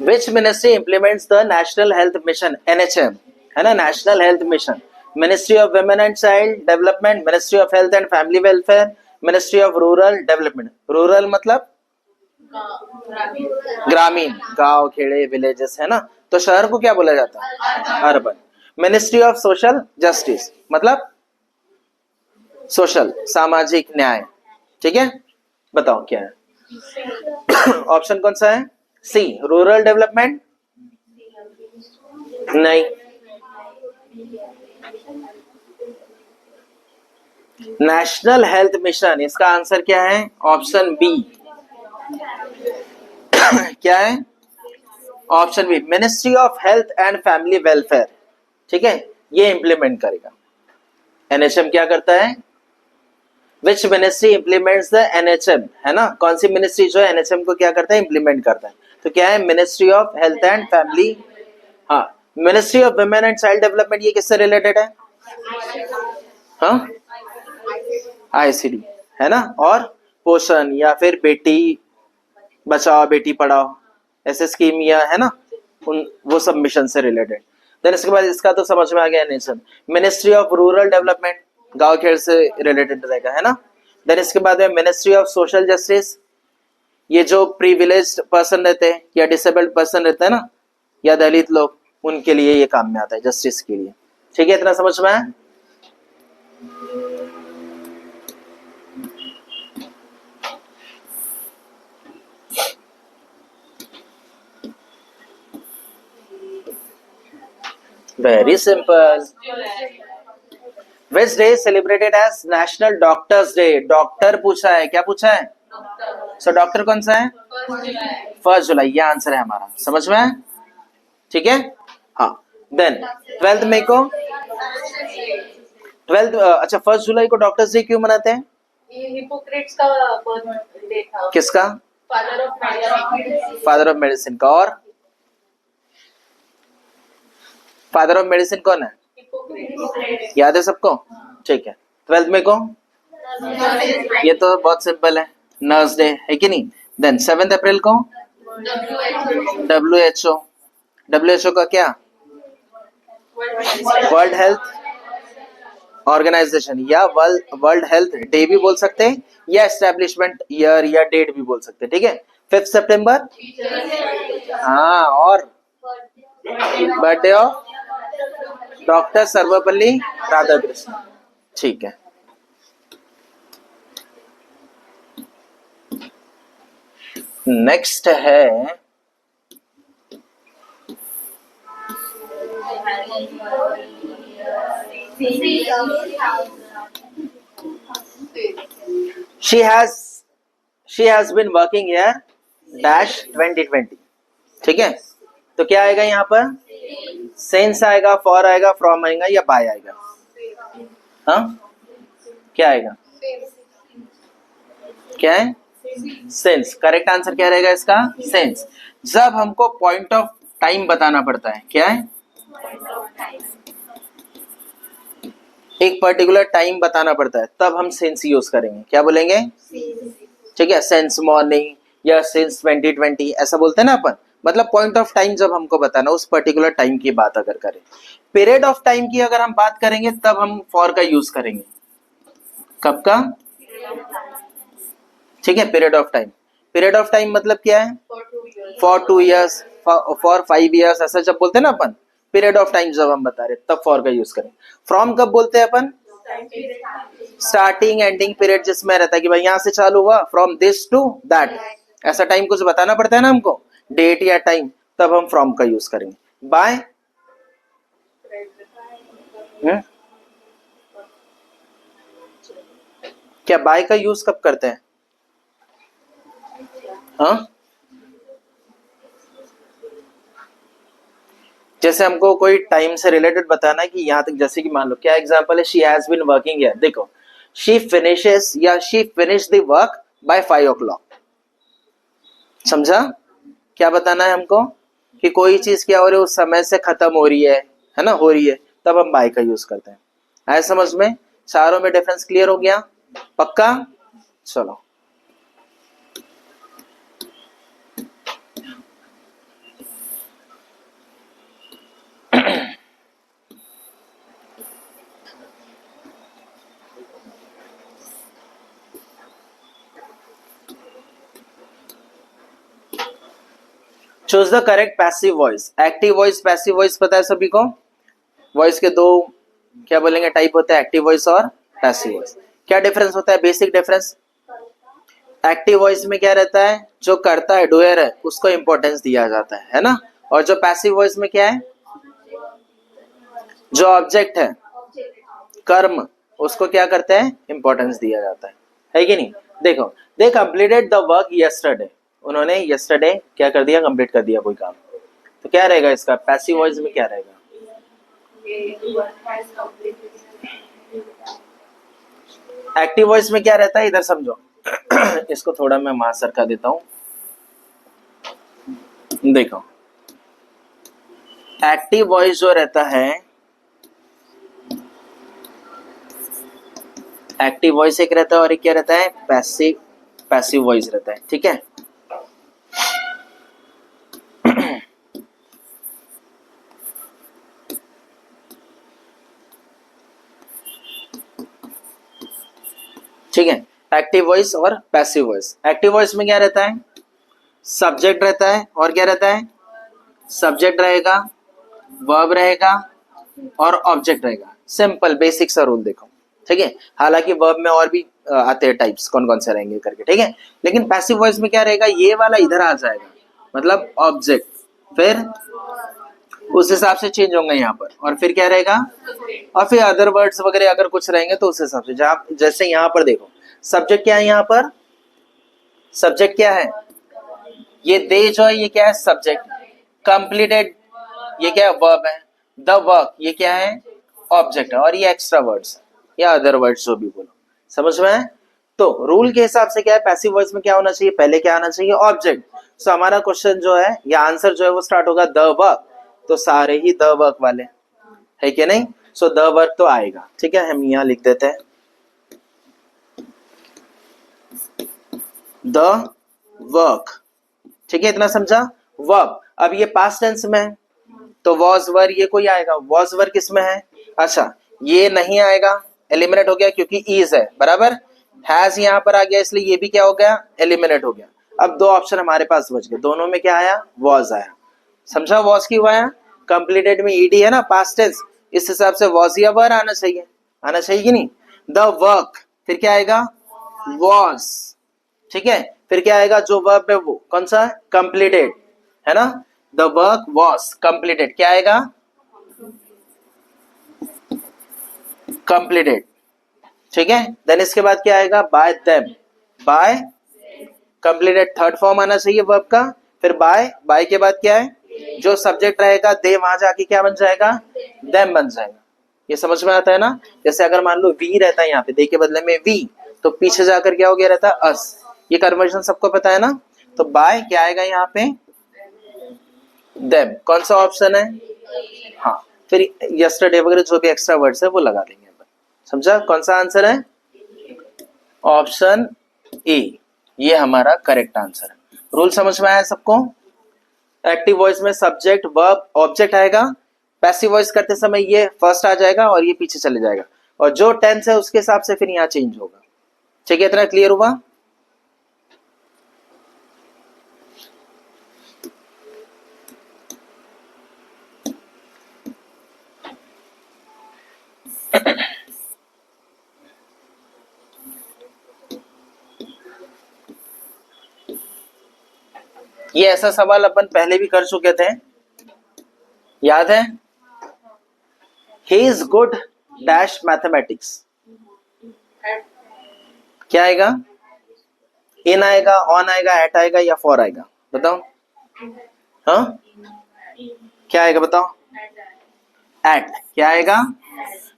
S1: Which ministry implements the National Health Mission NHM, है ना, national health mission? Ministry of women and child development, ministry of health and family welfare, ministry of rural development. Rural मतलब ग्रामीण, गांव खेड़े विलेजेस, है ना। तो शहर को क्या बोला जाता है, urban. Ministry of social justice मतलब सोशल, सामाजिक न्याय। ठीक है, बताओ क्या है ऑप्शन कौन सा है, सी, रूरल डेवलपमेंट। नहीं, नेशनल हेल्थ मिशन, इसका आंसर क्या है, ऑप्शन बी। क्या है, option B, ministry of health and family welfare. ठीक है, ये इंप्लीमेंट करेगा। एनएचएम क्या करता है, which ministry implements the NHM, है ना, कौन सी मिनिस्ट्री जो है एनएचएम को क्या करता है, इंप्लीमेंट करता है। तो क्या है, ministry of health and family, हाँ। Ministry of women and child development, ये किससे रिलेटेड है, हाँ, आईसीडी, है ना। और पोषण या फिर बेटी बचाओ बेटी पढ़ाओ, ऐसे स्कीम या, है ना, उन वो सब मिशन से रिलेटेड। देन इसके बाद इसका तो समझ में आ गया nation. Ministry of rural development, गांव खेड़ से रिलेटेड रहेगा, है ना। देन इसके बाद में मिनिस्ट्री ऑफ सोशल जस्टिस, ये जो प्रिविलेज्ड पर्सन रहते हैं या डिसेबल्ड पर्सन रहते हैं ना, या दलित लोग, उनके लिए ये काम में आता है, जस्टिस के लिए। ठीक है, इतना समझ में आया। Very simple. Which day celebrated as national doctors day, doctor पूछा है, क्या पूछा है, सो डॉक्टर कौन सा है, 1 जुलाई, ये आंसर है हमारा, समझ में आया। ठीक है, हाँ। देन 12 मई को, 12 अच्छा 1 जुलाई को डॉक्टर्स डे क्यों मनाते हैं,
S2: ये हिपोक्रेट्स का बर्थडे था,
S1: किसका,
S2: father of medicine,
S1: father of medicine का। और फादर ऑफ मेडिसिन कौन है,
S2: हिपोक्रेट्स।
S1: याद है सबको, ठीक है। 12 मई को, ये तो बहुत सिंपल है, नर्स डे है कि नहीं। देन 7 अप्रैल को WHO, WHO का क्या, वर्ल्ड हेल्थ ऑर्गेनाइजेशन, या वर्ल्ड हेल्थ डे भी बोल सकते हैं, या एस्टेब्लिशमेंट ईयर या डेट भी बोल सकते हैं। ठीक है, 5 सितंबर, हाँ, और birthday of doctor Sarvepalli Radhakrishna. ठीक है, नेक्स्ट है she has been working here dash 2020। ठीक है, तो क्या आएगा यहाँ पर, सेंस आएगा, फॉर आएगा, फ्रॉम आएगा, या बाय आएगा, हाँ, क्या आएगा, क्या है, सेंस। करेक्ट आंसर क्या रहेगा इसका, सेंस। जब हमको पॉइंट ऑफ टाइम बताना पड़ता है, क्या है, एक पर्टिकुलर टाइम बताना पड़ता है, तब हम सेंस यूज करेंगे, क्या बोलेंगे, ठीक है, सेंस मॉर्निंग या सेंस 2020 ऐसा बोलते हैं ना अपन। मतलब पॉइंट ऑफ टाइम जब हमको बताना, उस पर्टिकुलर टाइम की बात अगर करें। पीरियड ऑफ टाइम की अगर हम बात करेंगे तब हम फॉर का यूज करेंगे, कब का, ठीक है, period of time. Period of time मतलब क्या है, फॉर 2 years, फॉर 5 years, ऐसा जब बोलते हैं ना अपन, पीरियड ऑफ टाइम जब हम बता रहे तब फॉर का यूज करें। फ्रॉम कब बोलते हैं अपन, स्टार्टिंग एंडिंग पीरियड जिसमें रहता है कि भाई यहाँ से चालू हुआ, फ्रॉम दिस टू दैट, ऐसा टाइम कुछ बताना पड़ता है ना हमको, डेट या टाइम, तब हम फ्रॉम का यूज करेंगे। बाय, क्या बाय का यूज कब करते हैं? हाँ, जैसे हमको कोई टाइम से रिलेटेड बताना है कि यहाँ तक, जैसे कि मान लो क्या एग्जांपल है, she has been working here. देखो, शी फिनिशेस या she finish the work by 5 o'clock। समझा? क्या बताना है हमको कि कोई चीज क्या हो रही है, उस समय से खत्म हो रही है ना, हो रही है, तब हम बाय का यूज करते हैं। आया समझ में? चारों में डिफरेंस क्लियर हो गया? पक्का? चलो, choose the correct passive voice. Active voice, passive voice पता है सभी को? वॉइस के दो क्या बोलेंगे टाइप होता है, एक्टिव वॉइस और पैसिव वॉइस। क्या डिफरेंस होता है, बेसिक डिफरेंस? एक्टिव वॉइस में क्या रहता है, जो करता है, डूयर है, उसको इंपॉर्टेंस दिया जाता है ना। और जो पैसिव वॉइस में क्या है, जो ऑब्जेक्ट है, कर्म, उसको क्या करते हैं, इंपॉर्टेंस दिया जाता है कि नहीं? देखो, दे कंप्लीटेड द वर्क यस्टरडे, उन्होंने यस्टरडे क्या कर दिया, कंप्लीट कर दिया कोई काम। तो क्या रहेगा इसका, पैसिव वॉइस में क्या रहेगा? एक्टिव वॉइस में क्या रहता है, इधर समझो। इसको थोड़ा मैं वहां सरका देता हूं। देखो, एक्टिव वॉइस जो रहता है, एक्टिव वॉइस एक रहता है और एक क्या रहता है, पैसिव वॉइस रहता है। ठीक है, ठीक है, एक्टिव वॉइस और पैसिव वॉइस। एक्टिव वॉइस में क्या रहता है, सब्जेक्ट रहता है और क्या रहता है, सब्जेक्ट रहेगा, वर्ब रहेगा और ऑब्जेक्ट रहेगा। सिंपल बेसिक सा रूल देखो। ठीक है, हालांकि वर्ब में और भी आते हैं टाइप्स, कौन कौन से रहेंगे करके। ठीक है, लेकिन पैसिव वॉइस में क्या रहेगा, ये वाला इधर आ जाएगा, मतलब ऑब्जेक्ट, फिर उस हिसाब से चेंज होंगे यहाँ पर, और फिर क्या रहेगा, और फिर अदर वर्ड्स वगैरह अगर कुछ रहेंगे तो उस हिसाब से। जहाँ जैसे यहाँ पर देखो, सब्जेक्ट क्या है, यहाँ पर सब्जेक्ट क्या है, ये दे जो है, ये क्या है, सब्जेक्ट। कंप्लीटेड, ये क्या है, वर्ब है। द वर्क, ये क्या है, ऑब्जेक्ट है। और ये एक्स्ट्रा वर्ड्स या अदर वर्ड्स जो भी बोलो, समझ में है? तो रूल के हिसाब से क्या है, पैसिव वॉइस में क्या होना चाहिए, पहले क्या आना चाहिए, ऑब्जेक्ट। सो हमारा क्वेश्चन जो है या आंसर जो है वो स्टार्ट होगा द वर्क, तो सारे ही द वर्क वाले है कि नहीं? सो द वर्क तो आएगा। ठीक है, हम यहाँ लिख देते हैं द वर्क। ठीक है, इतना समझा? वर्ब, अब ये पास्ट टेंस में है तो वॉज वर ये कोई आएगा, वॉज वर किस में है, अच्छा ये नहीं आएगा, एलिमिनेट हो गया क्योंकि इज है, बराबर। हैज यहाँ पर आ गया, इसलिए ये भी क्या हो गया, एलिमिनेट हो गया। अब दो ऑप्शन हमारे पास बच गए, दोनों में क्या आया, वॉज आया। समझा वॉज क्यों आया, कंप्लीटेड में ईडी है ना, पास्ट टेंस, इस हिसाब से वॉज या वर आना चाहिए, आना चाहिए कि नहीं? द वर्क, फिर क्या आएगा, वॉज। ठीक है, फिर क्या आएगा, जो वर्ब है वो कौन सा, कंप्लीटेड है ना, द वर्क वॉज कंप्लीटेड, क्या आएगा, कंप्लीटेड। ठीक है, देन इसके बाद क्या आएगा, bye them, bye completed, third form आना चाहिए वर्ब का। फिर बाय, बाय के बाद क्या है, जो सब्जेक्ट रहेगा दे, वहां जाके क्या बन जाएगा, देम बन जाएगा। ये समझ में आता है ना? जैसे अगर मान लो वी रहता है यहाँ पे, दे के बदले में वी, तो पीछे जाकर क्या हो गया रहता है, अस। ये कन्वर्जन सबको पता है ना? तो बाय क्या आएगा यहाँ पे, देम, कौन सा ऑप्शन है, हाँ। फिर यस्टरडे वगैरह जो भी एक्स्ट्रा वर्ड्स है वो लगा देंगे। समझा, कौन सा आंसर है, ऑप्शन ए, ये हमारा करेक्ट आंसर है। रूल समझ में आया सबको? एक्टिव वॉइस में सब्जेक्ट वर्ब ऑब्जेक्ट आएगा, पैसिव वॉइस करते समय ये फर्स्ट आ जाएगा और ये पीछे चले जाएगा, और जो टेंस है उसके हिसाब से फिर यहाँ चेंज होगा। ठीक है, इतना क्लियर हुआ? ये ऐसा सवाल अपन पहले भी कर चुके थे, याद है? ही इज गुड डैश मैथमेटिक्स, क्या आएगा? इन आएगा, ऑन आएगा, एट आएगा या फॉर आएगा? बताओ। हाँ, क्या आएगा बताओ? एट। क्या आएगा?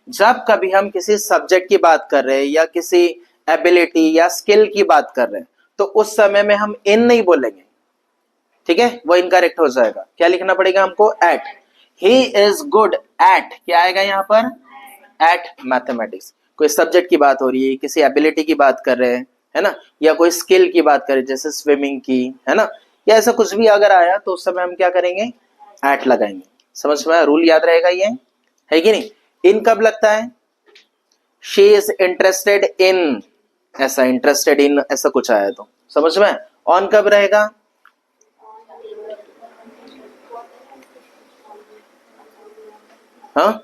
S1: जब कभी हम किसी सब्जेक्ट की बात कर रहे हैं या किसी एबिलिटी या स्किल की बात कर रहे हैं तो उस समय में हम इन नहीं बोलेंगे, ठीक है? वो इनकरेक्ट हो जाएगा। क्या लिखना पड़ेगा हमको? At. He is good at, क्या आएगा यहाँ पर? At mathematics. कोई सब्जेक्ट की बात हो रही है, किसी एबिलिटी की बात कर रहे हैं, है ना, या कोई स्किल की बात करें जैसे स्विमिंग की, है ना, या ऐसा कुछ भी अगर आया तो उस समय हम क्या करेंगे? एट लगाएंगे। समझ में? रूल याद रहेगा ये, है कि नहीं? इन कब लगता है? शी इज इंटरेस्टेड इन, ऐसा इंटरेस्टेड इन ऐसा कुछ आया तो समझ में? ऑन कब रहेगा? हाँ,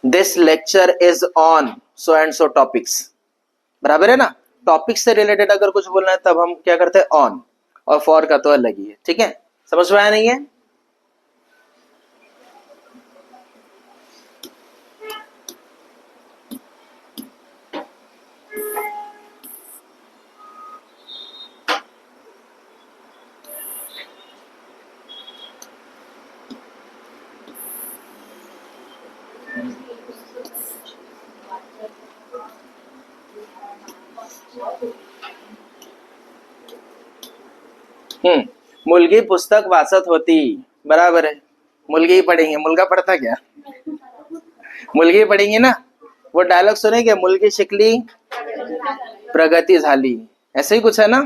S1: this lecture is on so and so topics, बराबर है ना? टॉपिक्स से रिलेटेड अगर कुछ बोलना है तब हम क्या करते हैं? ऑन। और फॉर का तो अलग ही है, ठीक है? समझ में आया नहीं है? मुलगी पुस्तक वाचत होती, बराबर है। मुलगी ही पढ़ेंगे, मुलगा पढ़ता क्या? मुलगी पढ़ेंगे ना। वो डायलॉग सुने क्या? मुलगी शिकली प्रगती झाली, ऐसे ही कुछ है ना?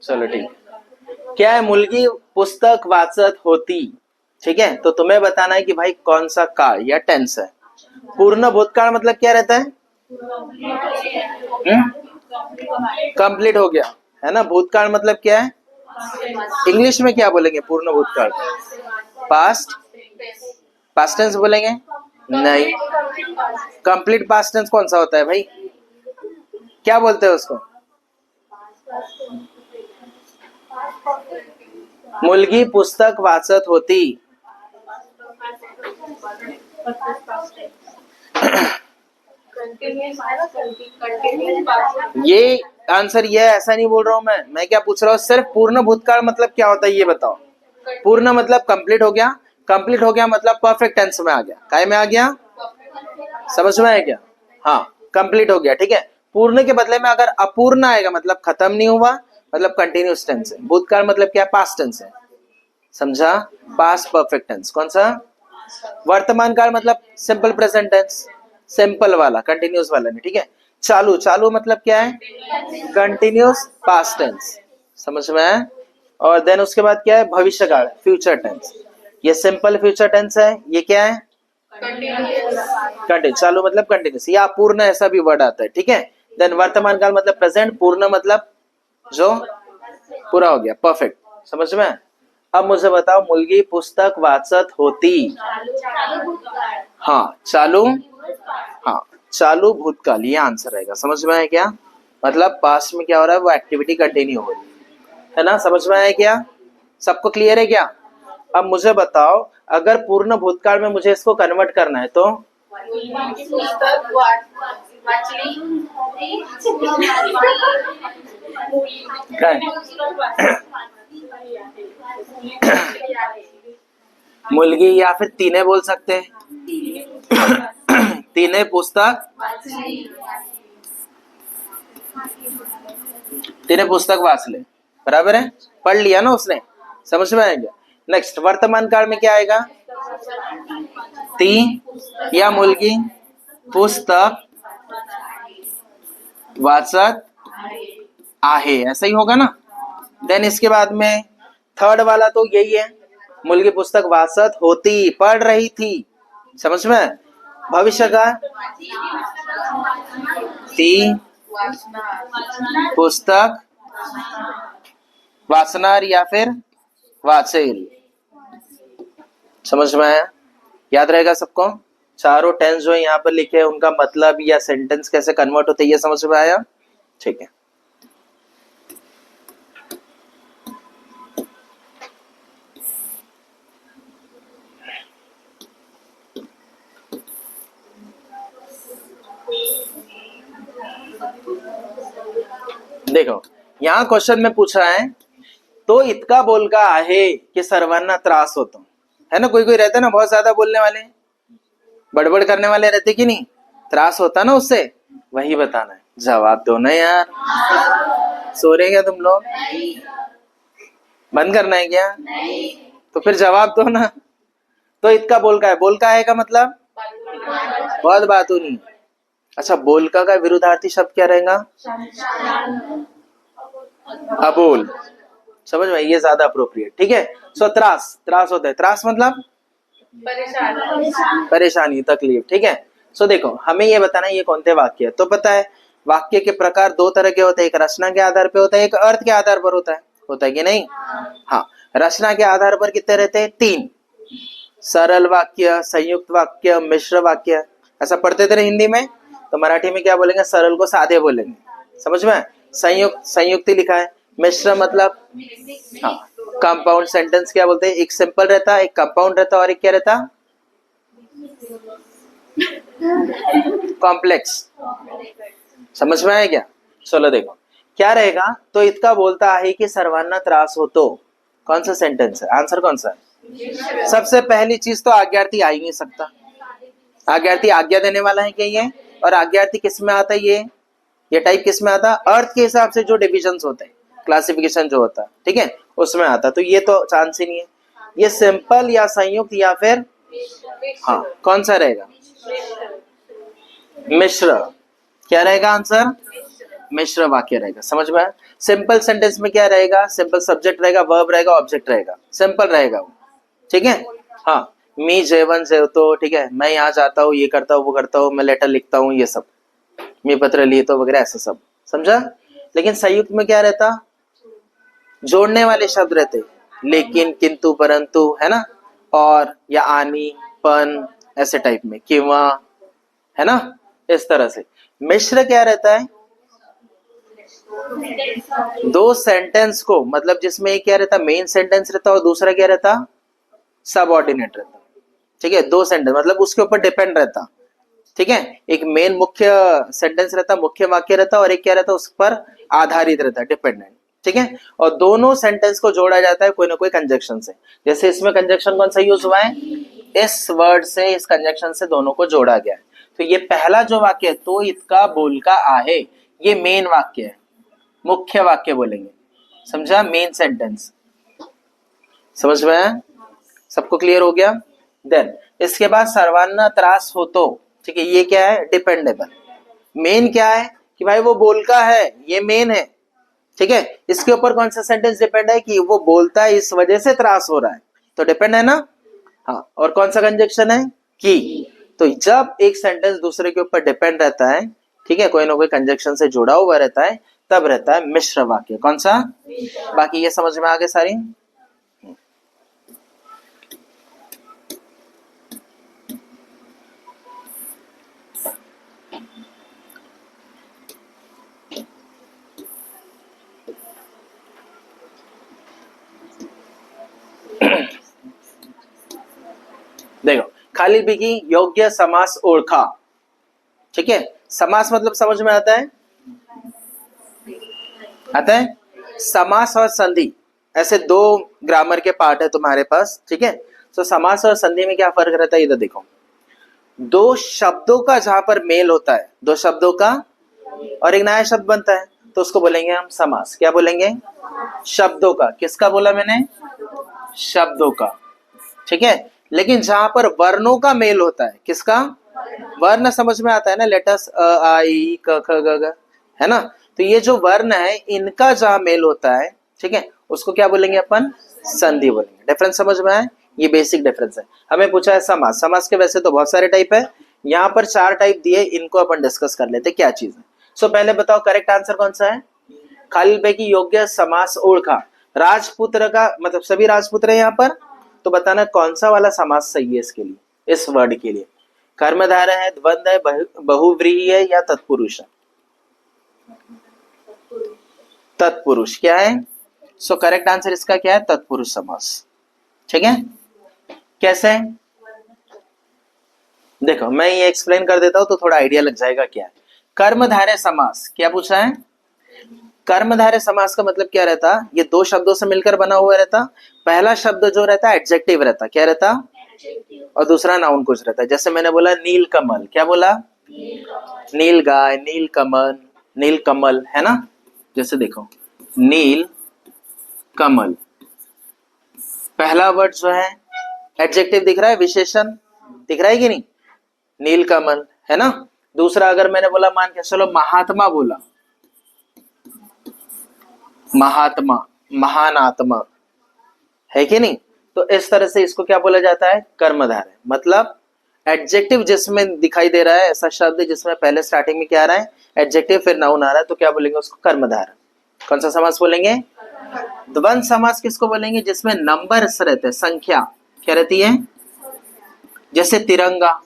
S1: चलो ठीक है। क्या है? मुलगी पुस्तक वाचत होती, ठीक है? तो तुम्हें बताना है कि भाई कौन सा काल या टेंस है। पूर्ण भूतकाल मतलब क्या रहता है? कंप्लीट हो गया, है ना? भूतकाल मतलब क्या है? इंग्लिश में क्या बोलेंगे पूर्ण भूतकाल? पास्ट, पास्ट टेंस बोलेंगे? नहीं। कंप्लीट पास्ट टेंस कौन सा होता है भाई? क्या बोलते हैं उसको? मुलगी पुस्तक वाचत होती। ये आंसर ये है, ऐसा नहीं बोल रहा हूं मैं क्या पूछ रहा हूँ? सिर्फ पूर्ण भूतकाल मतलब क्या होता है ये बताओ। पूर्ण मतलब कंप्लीट हो गया, कंप्लीट हो गया मतलब परफेक्ट टेंस में आ गया। काय में आ गया? समझ में आया क्या? हाँ, कंप्लीट हो गया, ठीक है। पूर्ण के बदले में अगर अपूर्ण आएगा मतलब खत्म नहीं हुआ, मतलब कंटिन्यूस टेंस है। भूतकाल मतलब क्या? पास्ट टेंस है, समझा? Past perfect tense. कौन सा? वर्तमान काल मतलब सिंपल प्रेजेंट टेंस, सिंपल वाला, कंटिन्यूस वाला नहीं, ठीक है। चालू, चालू मतलब क्या है? कंटिन्यूस पास्ट टेंस, समझ में आया? और देन उसके बाद क्या है? भविष्य काल, फ्यूचर टेंस। ये सिंपल फ्यूचर टेंस है, ये क्या है? कंटिन्यूस। चालू मतलब कंटिन्यूस, या पूर्ण ऐसा भी वर्ड आता है, ठीक है। देन वर्तमान काल मतलब प्रेजेंट, पूर्ण मतलब जो पूरा हो गया, परफेक्ट। समझ में? अब मुझे बताओ, मुलगी पुस्तक वाचत होती। हाँ, चालू, हाँ चालू भूतकाल, ये आंसर रहेगा। समझ में आया क्या? मतलब पास्ट में क्या हो रहा है? वो एक्टिविटी कंटिन्यू हो रही है ना? समझ में आया क्या? सबको क्लियर है क्या? अब मुझे बताओ, अगर पूर्ण भूतकाल में मुझे इसको कन्वर्ट करना है तो मुलगी या फिर तीने बोल सकते हैं। तीने पुस्तक, तीने पुस्तक वाच ले, बराबर है, पढ़ लिया ना उसने। समझ में आएगा? नेक्स्ट, वर्तमान काल में क्या आएगा? ती या मुलगी पुस्तक वाचत आहे, ऐसा ही होगा ना? देन इसके बाद में थर्ड वाला तो यही है, मुलगी पुस्तक वाचत होती, पढ़ रही थी। समझ में? भविष्य का ती पुस्तक वाचनार या फिर वाचेल। समझ में आया? याद रहेगा सबको? चारों टेंस जो यहाँ पर लिखे हैं उनका मतलब या सेंटेंस कैसे कन्वर्ट होते हैं, ये समझ में आया? ठीक है। देखो यहाँ क्वेश्चन में पूछा है तो इतका बोल का आहे कि सर्वांना त्रास होतो, है ना। कोई कोई रहता है ना बहुत ज्यादा बोलने वाले, बड़बड़ करने वाले रहते कि नहीं, त्रास होता ना उससे, वही बताना है। जवाब दो ना यार, सो रहे क्या तुम लोग, बंद करना है क्या? तो फिर जवाब दो ना। तो इतका बोल का है, बोल का है का मतलब बहुत बातू नहीं। अच्छा, बोल का विरुद्धार्थी शब्द क्या रहेगा? अबोल। समझ में, ये ज्यादा अप्रोप्रिएट, ठीक है। सो त्रास, त्रास होता है, त्रास मतलब परेशानी, तकलीफ, ठीक है। सो देखो हमें ये बताना है ये कौन से वाक्य है। तो पता है वाक्य के प्रकार दो तरह के होते हैं, एक रचना के आधार पे होता है, एक अर्थ के आधार पर होता है कि नहीं? हाँ, रचना के आधार पर कितने रहते हैं? 3, सरल वाक्य, संयुक्त वाक्य, मिश्र वाक्य। ऐसा पढ़ते थे हिंदी में, तो मराठी में क्या बोलेंगे? सरल को सादे बोलेंगे, समझ में। संयुक्त, संयुक्ति लिखा है। मिश्र मतलब हाँ, कंपाउंड सेंटेंस क्या बोलते हैं? एक सिंपल रहता, एक कंपाउंड रहता और एक क्या रहता? कॉम्प्लेक्स। समझ में आया क्या? चलो देखो क्या रहेगा। तो इतका बोलता है कि सर्वांना त्रास हो तो कौन सा सेंटेंस है? आंसर कौन सा है? सबसे पहली चीज तो आज्ञार्थी आ ही नहीं सकता। आज्ञार्थी आज्ञा देने वाला है क्या ये? और आज्ञार्थी किस में आता है? ये टाइप किस में आता? अर्थ के हिसाब से जो डिविजन्स होते हैं, क्लासिफिकेशन जो होता है, ठीक है, उसमें आता। तो ये तो चांस ही नहीं है। ये सिंपल या संयुक्त या फिर हाँ, कौन सा रहेगा? मिश्र। क्या रहेगा आंसर? मिश्र वाक्य रहेगा। समझ में आया? सिंपल सेंटेंस में क्या रहेगा? सिंपल सब्जेक्ट रहेगा, वर्ब रहेगा, ऑब्जेक्ट रहेगा, सिंपल रहेगा वो, ठीक है। हाँ, मी जेवन जेवतो, ठीक है, मैं यहाँ जाता हूँ, ये करता हूँ, वो करता हूँ, मैं लेटर लिखता हूँ, ये सब, मैं पत्र लिखता हूँ वगैरह, ऐसा सब, समझा। लेकिन संयुक्त में क्या रहता? जोड़ने वाले शब्द रहते, लेकिन, किंतु, परंतु, है ना, और या आनी, पन, ऐसे टाइप में, किंवा, है ना, इस तरह से। मिश्र क्या रहता है? दो सेंटेंस को, मतलब जिसमें एक क्या रहता? मेन सेंटेंस रहता और दूसरा क्या रहता? सबऑर्डिनेट रहता, ठीक है। दो सेंटेंस मतलब उसके ऊपर डिपेंड रहता, ठीक है। एक मेन मुख्य सेंटेंस रहता, मुख्य वाक्य रहता, और एक क्या रहता? उस पर आधारित रहता, डिपेंडेंट, ठीक है। और दोनों सेंटेंस को जोड़ा जाता है कोई ना कोई कंजक्शन से। जैसे इसमें कंजक्शन कौन सा यूज हुआ है? इस वर्ड से, इस कंजक्शन से दोनों को जोड़ा गया है। तो ये पहला जो वाक्य है, तो इतका बोल का आहे, ये मेन वाक्य है, मुख्य वाक्य बोलेंगे, समझा, मेन सेंटेंस। समझ में आया? सबको क्लियर हो गया? देन इसके बाद सर्वांना त्रास हो तो, ठीक है, ये क्या है? डिपेंडेबल। मेन क्या है कि भाई वो बोल का है, ये मेन है, ठीक है। इसके ऊपर कौन सा सेंटेंस डिपेंड है? कि वो बोलता है इस वजह से त्रास हो रहा है, तो डिपेंड है ना। हाँ, और कौन सा कंजक्शन है? की। तो जब एक सेंटेंस दूसरे के ऊपर डिपेंड रहता है, ठीक है, कोई ना कोई कंजक्शन से जुड़ा हुआ रहता है, तब रहता है मिश्र वाक्य। कौन सा? बाकी ये समझ में आ गए सारी? देखो खाली बिगी योग्य समास ओळखा, ठीक है। समास मतलब समझ में आता है? आता है? समास और संधि ऐसे दो ग्रामर के पार्ट है तुम्हारे पास, ठीक है। तो समास और संधि में क्या फर्क रहता है? इधर देखो, दो शब्दों का जहां पर मेल होता है, दो शब्दों का, और एक नया शब्द बनता है, तो उसको बोलेंगे हम समास। क्या बोलेंगे? शब्दों का। किसका बोला मैंने? शब्दों का, ठीक है। लेकिन जहां पर वर्णों का मेल होता है, किसका? वर्ण समझ में आता है ना, लेटर्स अ आ ई क ख ग घ, है ना। तो ये जो वर्ण है, इनका जहां मेल होता है, ठीक है, उसको क्या बोलेंगे अपन? संधि बोलेंगे। डिफरेंस समझ में आए? ये बेसिक डिफरेंस है। हमें पूछा है समास। समास के वैसे तो बहुत सारे टाइप है, यहाँ पर 4 टाइप दिए, इनको अपन डिस्कस कर लेते क्या चीज है। सो पहले बताओ करेक्ट आंसर कौन सा है? खालीलपैकी योग्य समास ओळखा। राजपुत्र का मतलब सभी राजपुत्र है यहाँ पर, तो बताना कौन सा वाला समास सही है इसके लिए, इस वर्ड के लिए। कर्मधारय है, द्वंद्व है, बहुव्रीहि है, या तत्पुरुष है? तत्पुरुष क्या है? सो करेक्ट आंसर इसका क्या है? तत्पुरुष समास, ठीक है। कैसे? देखो मैं ये एक्सप्लेन कर देता हूं तो थोड़ा आइडिया लग जाएगा क्या है। कर्मधारय समास क्या पूछा है? कर्मधारय समास का मतलब क्या रहता, ये दो शब्दों से मिलकर बना हुआ रहता। पहला शब्द जो रहता एडजेक्टिव रहता, क्या रहता, और दूसरा नाउन कुछ रहता है। जैसे मैंने बोला नील कमल, क्या बोला, नील गाय, नील कमल, नील कमल, है ना। जैसे देखो नील कमल, पहला वर्ड जो है एडजेक्टिव दिख रहा है, विशेषण दिख रहा है कि नहीं, नील कमल, है ना। दूसरा अगर मैंने बोला मान के चलो महात्मा बोला, महात्मा, महान आत्मा, है कि नहीं। तो इस तरह से इसको क्या बोला जाता है, कर्मधारय। मतलब एडजेक्टिव जिसमें दिखाई दे रहा है, ऐसा शब्द जिसमें पहले स्टार्टिंग में क्या आ रहा है, एडजेक्टिव, फिर नाउन आ रहा है, तो क्या बोलेंगे उसको, कर्मधारय। कौन सा समास बोलेंगे, द्वंद्व समास किसको बोलेंगे, जिसमें नंबर्स रहते हैं, संख्या क्या रहती है। जैसे तिरंगा,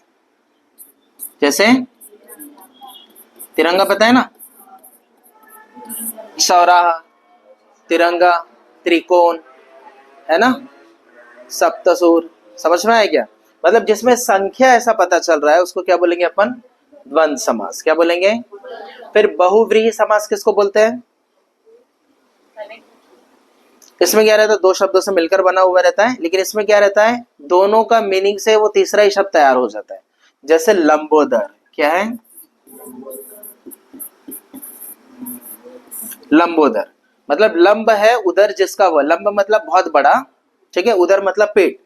S1: जैसे तिरंगा पता है ना, चौराहा, तिरंगा, त्रिकोण, है ना, सप्तसूर, समझ में आया क्या। मतलब जिसमें संख्या ऐसा पता चल रहा है उसको क्या बोलेंगे अपन, द्वंद्व समास। क्या बोलेंगे। फिर बहुव्रीहि समास किसको बोलते हैं, इसमें क्या रहता है, दो शब्दों से मिलकर बना हुआ रहता है, लेकिन इसमें क्या रहता है, दोनों का मीनिंग से वो तीसरा ही शब्द तैयार हो जाता है। जैसे लंबोदर, क्या है, लंबोदर, मतलब लंब है उदर जिसका, वह लंब मतलब बहुत बड़ा, ठीक है, उदर मतलब पेट,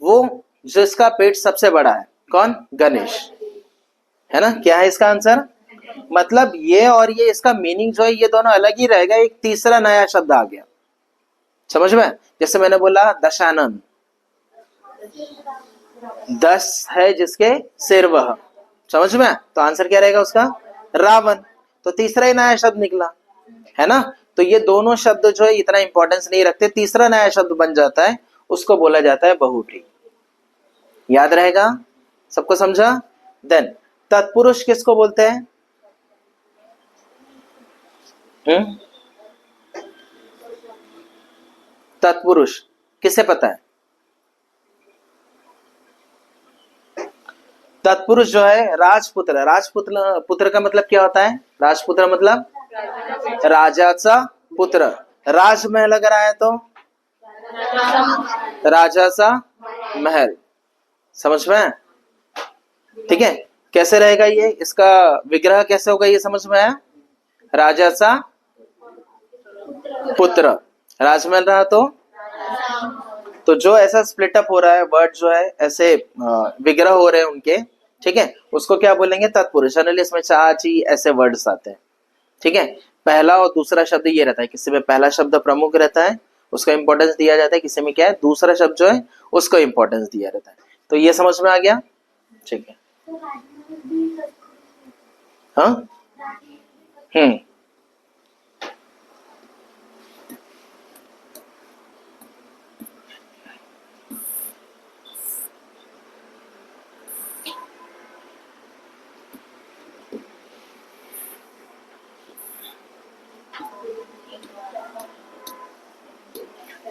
S1: वो जिसका पेट सबसे बड़ा है, कौन, गणेश, है ना। क्या है इसका आंसर, मतलब ये और ये, इसका मीनिंग जो है ये दोनों अलग ही रहेगा, एक तीसरा नया शब्द आ गया, समझ में। जैसे मैंने बोला दशानन, दस है जिसके सिर वह, समझ में, तो आंसर क्या रहेगा उसका, रावण। तो तीसरा ही नया शब्द निकला, है ना। तो ये दोनों शब्द जो है इतना इंपॉर्टेंस नहीं रखते, तीसरा नया शब्द बन जाता है, उसको बोला जाता है बहुव्रीहि। याद रहेगा, सबको समझा। देन तत्पुरुष किसको बोलते हैं, तत्पुरुष किसे पता है। तत्पुरुष जो है राजपुत्र, राजपुत्र पुत्र का मतलब क्या होता है, राजपुत्र मतलब राजाचा पुत्र। राजमहल अगर आया तो राजाचा महल, समझ में, ठीक है। कैसे रहेगा ये, इसका विग्रह कैसे होगा, ये समझ में आया, राजाचा पुत्र, राजमहल रहा तो जो ऐसा स्प्लिट अप हो रहा है, वर्ड जो है ऐसे विग्रह हो रहे हैं उनके, ठीक है, उसको क्या बोलेंगे, तत्पुरुष। जनरली इसमें चाची ऐसे वर्ड्स आते हैं, ठीक है। पहला और दूसरा शब्द ये रहता है, किसी में पहला शब्द प्रमुख रहता है, उसका इंपॉर्टेंस दिया जाता है, किसी में क्या है, दूसरा शब्द जो है उसको इंपॉर्टेंस दिया रहता है। तो ये समझ में आ गया, ठीक है। हाँ,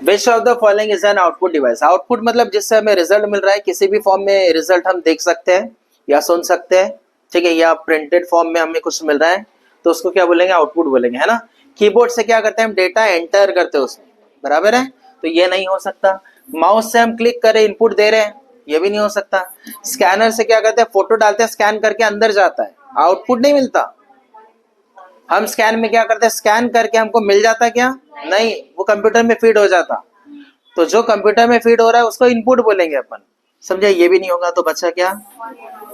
S1: which of the following is an output device. Output मतलब जिससे हमें रिजल्ट मिल रहा है, किसी भी फॉर्म में रिजल्ट हम देख सकते हैं या सुन सकते हैं, ठीक है, या प्रिंटेड फॉर्म में हमें कुछ मिल रहा है, तो उसको क्या बोलेंगे, आउटपुट बोलेंगे, है ना। कीबोर्ड से क्या करते हैं, हम डेटा एंटर करते हैं उसमें, बराबर है, तो ये नहीं हो सकता। माउस से हम क्लिक करें इनपुट दे रहे हैं, ये भी नहीं हो सकता। स्कैनर से क्या करते हैं, फोटो डालते हैं, स्कैन करके अंदर जाता है, आउटपुट नहीं मिलता। हम स्कैन में क्या करते हैं, स्कैन करके हमको मिल जाता क्या, नहीं, वो कंप्यूटर में फीड हो जाता। तो जो कंप्यूटर में फीड हो रहा है उसको इनपुट बोलेंगे अपन, समझे। ये भी नहीं होगा तो बचा क्या,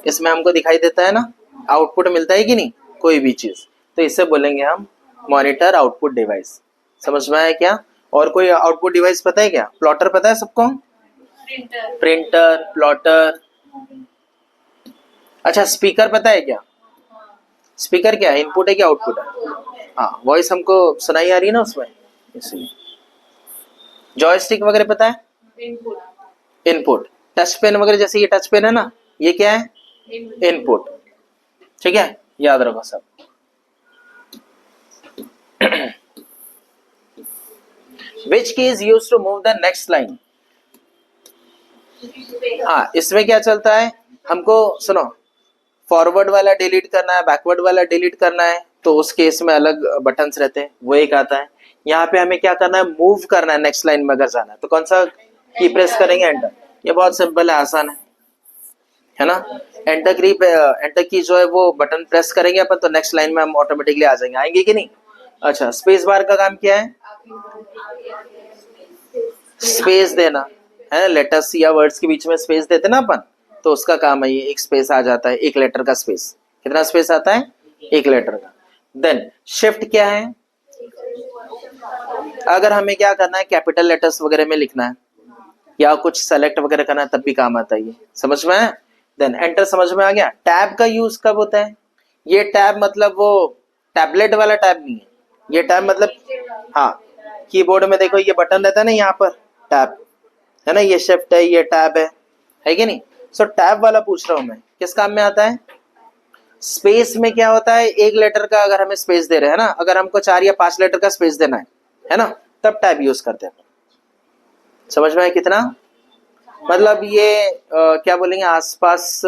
S1: इसमें हमको दिखाई देता है ना, आउटपुट मिलता है कि नहीं, कोई भी चीज, तो इससे बोलेंगे हम मॉनिटर आउटपुट डिवाइस। समझ में आया क्या। और कोई आउटपुट डिवाइस पता है क्या, प्लॉटर पता है सबको, प्रिंटर, प्लॉटर। अच्छा, स्पीकर पता है क्या, स्पीकर क्या है, इनपुट है क्या आउटपुट है, हाँ, वॉइस हमको सुनाई आ रही है ना उसमें, इसलिए। जॉयस्टिक वगैरह पता है, इनपुट। टच पेन वगैरह, जैसे ये टच पेन है ना, ये क्या है, इनपुट, ठीक है, याद रखो सब। Which key is used to move the next line? हाँ, इसमें क्या चलता है, हमको सुनो, फॉरवर्ड वाला डिलीट करना है, बैकवर्ड वाला डिलीट करना है, तो उस केस में अलग बटन्स रहते हैं, वो एक आता है। यहाँ पे हमें क्या करना है, मूव करना है नेक्स्ट लाइन में अगर जाना है, तो कौन सा की प्रेस करेंगे, एंटर। ये बहुत सिंपल है, आसान है ना। एंटर की जो है वो बटन प्रेस करेंगे अपन, तो नेक्स्ट लाइन में हम ऑटोमेटिकली आ जाएंगे, आएंगे कि नहीं। अच्छा, स्पेस बार का काम क्या है, स्पेस देना है, लेटर्स या वर्ड्स के बीच में स्पेस देते ना अपन, तो उसका काम है ये, एक स्पेस आ जाता है, एक लेटर का स्पेस। कितना स्पेस आता है, एक लेटर का। देन शिफ्ट क्या है, अगर हमें क्या करना है, कैपिटल लेटर्स वगैरह में लिखना है या कुछ सेलेक्ट वगैरह करना है, तब भी काम आता है ये, समझ में आया। देन एंटर समझ में आ गया। टैब का यूज कब होता है, ये टैब मतलब वो टैबलेट वाला टैब नहीं है, ये टैब मतलब, हाँ, कीबोर्ड में देखो ये बटन रहता है ना यहाँ पर, टैब है ना, ये शिफ्ट है, ये टैब है कि नहीं। सो टैब वाला पूछ रहा हूं मैं, किस काम में आता है, स्पेस में क्या होता है, एक लेटर का अगर हमें स्पेस दे रहे हैं ना, अगर हमको 4 या 5 लेटर का स्पेस देना है ना, तब टैब यूज करते हैं। समझ में आया कितना, मतलब ये क्या बोलेंगे, आसपास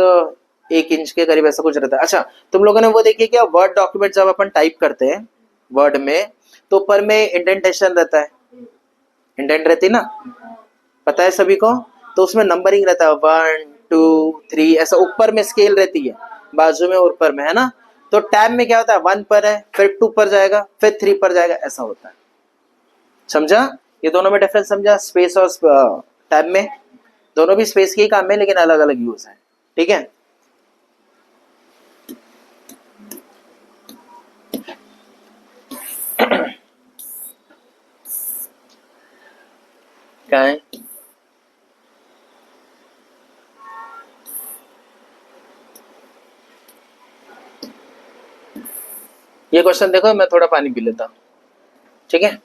S1: 1 इंच के करीब ऐसा कुछ रहता है। अच्छा, तुम लोगों ने वो देखिए क्या, वर्ड डॉक्यूमेंट जब अपन टाइप करते हैं वर्ड में, तो ऊपर में इंडेंटेशन रहता है, इंडेंट रहती ना, पता है सभी को, तो उसमें नंबरिंग रहता है 1 2 3 ऐसा, ऊपर में स्केल रहती है, बाजू में और ऊपर में, है ना। तो टैब में क्या होता है, 1 पर है, फिर 2 पर जाएगा, फिर 3 पर जाएगा, ऐसा होता है। समझा, ये दोनों में डिफरेंस समझा, स्पेस और टैब में, दोनों भी स्पेस के ही काम है, लेकिन अलग अलग यूज है, ठीक है। क्या है, ये क्वेश्चन देखो, मैं थोड़ा पानी पी लेता हूं, ठीक है।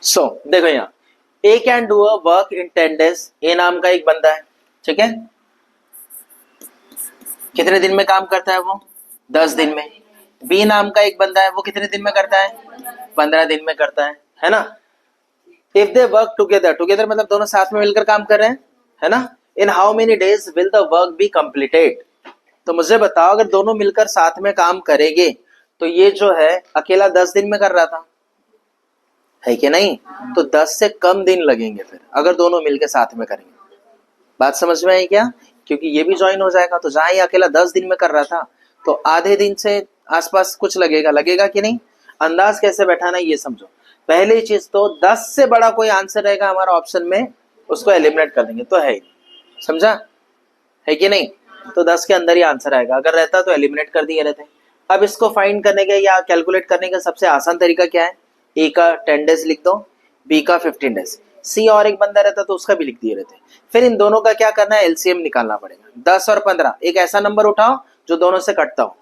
S1: सो देखो यहाँ, A can do a work in 10 days, A नाम का एक बंदा है, ठीक है, कितने दिन में काम करता है वो, 10 दिन में। बी नाम का एक बंदा है, वो कितने दिन में करता है, 15 दिन में करता है ना। If they work together, together मतलब दोनों साथ में मिलकर काम कर रहे हैं, है ना, in how many days will the work be completed. तो मुझे बताओ, अगर दोनों मिलकर साथ में काम करेंगे, तो ये जो है अकेला 10 दिन में कर रहा था, है कि नहीं, तो 10 से कम दिन लगेंगे फिर अगर दोनों मिलकर साथ में करेंगे। बात समझ में आई क्या, क्योंकि ये भी ज्वाइन हो जाएगा, तो जहां ये अकेला 10 दिन में कर रहा था, तो आधे दिन से आसपास कुछ लगेगा कि नहीं। अंदाज कैसे बैठाना है ये समझो। पहली चीज तो 10 से बड़ा कोई आंसर रहेगा हमारा ऑप्शन में, उसको एलिमिनेट कर देंगे, तो है ही, समझा, है कि नहीं। तो 10 के अंदर ही आंसर आएगा, अगर रहता तो एलिमिनेट कर दिए रहते। अब इसको फाइंड करने का या कैलकुलेट करने का सबसे आसान तरीका क्या है, ए का 10 डेज लिख दो, बी का 15 डेज, सी और एक बंदा रहता तो उसका भी लिख दिए रहते। फिर इन दोनों का क्या करना है, एलसीएम निकालना पड़ेगा। 10 और 15, एक ऐसा नंबर उठाओ जो दोनों से कटता हो,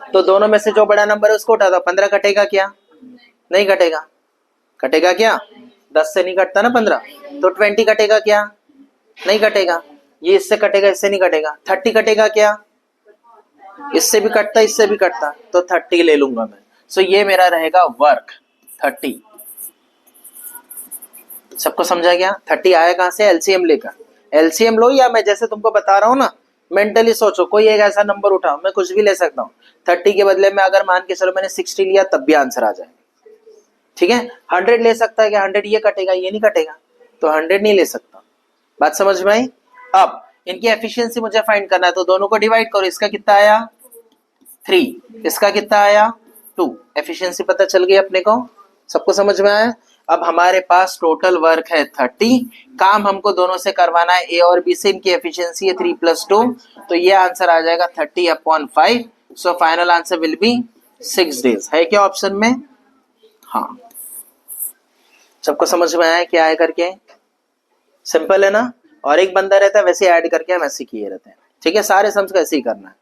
S1: तो दोनों में से जो बड़ा नंबर है उसको उठा दो। 15 कटेगा क्या, नहीं कटेगा, कटेगा क्या, 10 से नहीं कटता ना 15, तो 20 कटेगा क्या, नहीं कटेगा, ये इससे कटेगा, इससे नहीं कटेगा। 30 कटेगा क्या, इससे भी कटता, इससे भी कटता, तो 30 ले लूंगा मैं। सो ये मेरा रहेगा वर्क 30। सबको समझा गया, 30 आया कहां से, एलसीएम लेकर, एलसीएम लो, या मैं जैसे तुमको बता रहा हूं ना, मेंटली सोचो, कोई एक ऐसा नंबर उठाओ, मैं कुछ भी ले सकता हूँ। 30 के बदले में अगर मान के चलो मैंने 60 लिया, तब भी आंसर आ जाएगा, ठीक है। 100 ले सकता है क्या, 100 ये कटेगा, ये नहीं कटेगा, तो 100 नहीं ले सकता। बात समझ में आई। अब इनकी एफिशिएंसी मुझे फाइंड करना है, तो दोनों को डिवाइड करो, इसका कितना आया 3, इसका कितना आया 2, एफिशिएंसी पता चल गई अपने को। सबको समझ में आया। अब हमारे पास टोटल वर्क है 30, काम हमको दोनों से करवाना है, ए और बी से, इनकी एफिशिएंसी है 3 + 2, तो ये आंसर आ जाएगा 30/5। So final answer will be 6 days. है क्या ऑप्शन में, हाँ। सबको समझ में आया क्या है करके, सिंपल है ना। और एक बंदा रहता है, वैसे ऐड करके हम ऐसे किए रहते हैं, ठीक है, सारे सम्स को ऐसे ही करना है,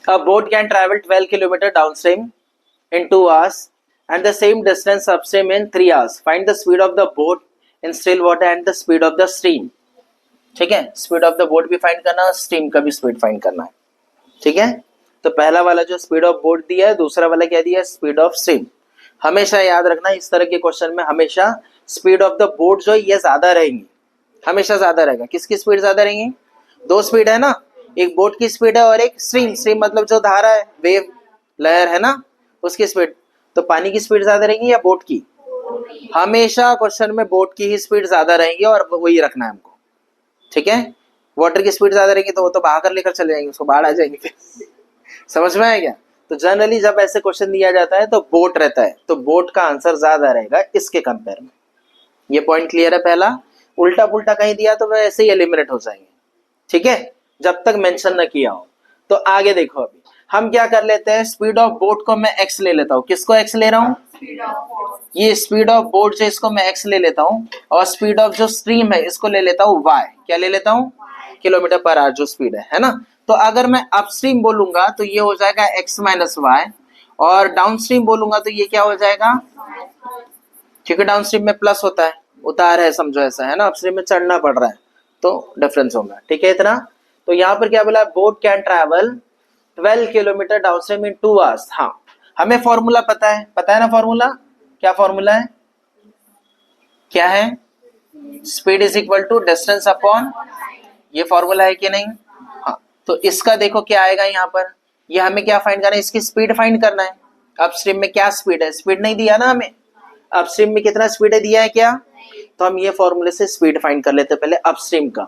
S1: A boat can travel 12 kilometer downstream in 2 hours and the same distance upstream in 3 hours. Find the speed of the boat in still water and the speed of the stream. ठीक है, स्पीड ऑफ द बोट भी फाइंड करना है, स्ट्रीम का भी स्पीड फाइंड करना है. ठीक है, तो पहला वाला जो स्पीड ऑफ बोट दिया है, दूसरा वाला क्या दिया है, स्पीड ऑफ स्ट्रीम. हमेशा याद रखना इस तरह के क्वेश्चन में हमेशा स्पीड ऑफ द बोट जो है ये ज्यादा रहेंगी, हमेशा ज्यादा रहेगा. किसकी स्पीड ज्यादा रहेंगी, दो स्पीड है ना, एक बोट की स्पीड है और एक स्ट्रीम. स्ट्रीम मतलब जो धारा है, वेव, लहर है ना, उसकी स्पीड. तो पानी की स्पीड ज्यादा रहेगी या बोट की, हमेशा क्वेश्चन में बोट की ही स्पीड ज्यादा रहेगी और वही रखना है हमको. ठीक है, वाटर की स्पीड ज्यादा रहेगी तो वो तो बहा कर लेकर चले जाएंगे, उसको बाढ़ आ जाएंगे फिर. समझ में आया क्या. तो जनरली जब ऐसे क्वेश्चन दिया जाता है तो बोट रहता है, तो बोट का आंसर ज्यादा रहेगा इसके कंपेयर में. ये पॉइंट क्लियर है. पहला उल्टा पुल्टा कहीं दिया तो वह ऐसे ही एलिमिनेट हो जाएंगे. ठीक है, जब तक मेंशन न किया हो. तो आगे देखो, अभी हम क्या कर लेते हैं, स्पीड ऑफ बोट को मैं एक्स ले लेता हूँ. किसको एक्स ले रहा हूँ, ये स्पीड ऑफ बोट जो इसको मैं एक्स ले लेता हूँ, और स्पीड ऑफ जो स्ट्रीम है इसको ले लेता हूँ वाई. क्या ले लेता हूँ, किलोमीटर पर आवर जो स्पीड है ना. तो अगर मैं अपस्ट्रीम बोलूंगा तो ये हो जाएगा एक्स माइनस वाई, और डाउनस्ट्रीम बोलूंगा तो ये क्या हो जाएगा, क्योंकि डाउनस्ट्रीम में प्लस होता है, उतार है समझो ऐसा है ना, अपस्ट्रीम में चढ़ना पड़ रहा है तो डिफरेंस होगा. ठीक है इतना. तो यहाँ पर क्या बोला, boat can travel 12 kilometre downstream in 2 hours. हाँ, हमें फॉर्मूला पता है ना फॉर्मूला. क्या फॉर्मूला है, क्या है, speed is equal to distance upon, ये फॉर्मूला है कि नहीं. हाँ, तो इसका देखो क्या आएगा यहाँ पर, ये हमें क्या फाइंड करना है, इसकी स्पीड फाइंड करना है. अपस्ट्रीम में क्या स्पीड है, स्पीड नहीं दिया ना हमें, अपस्ट्रीम में कितना स्पीड है दिया है क्या, तो हम ये फॉर्मूले से स्पीड फाइंड कर लेते हैं पहले अपस्ट्रीम का.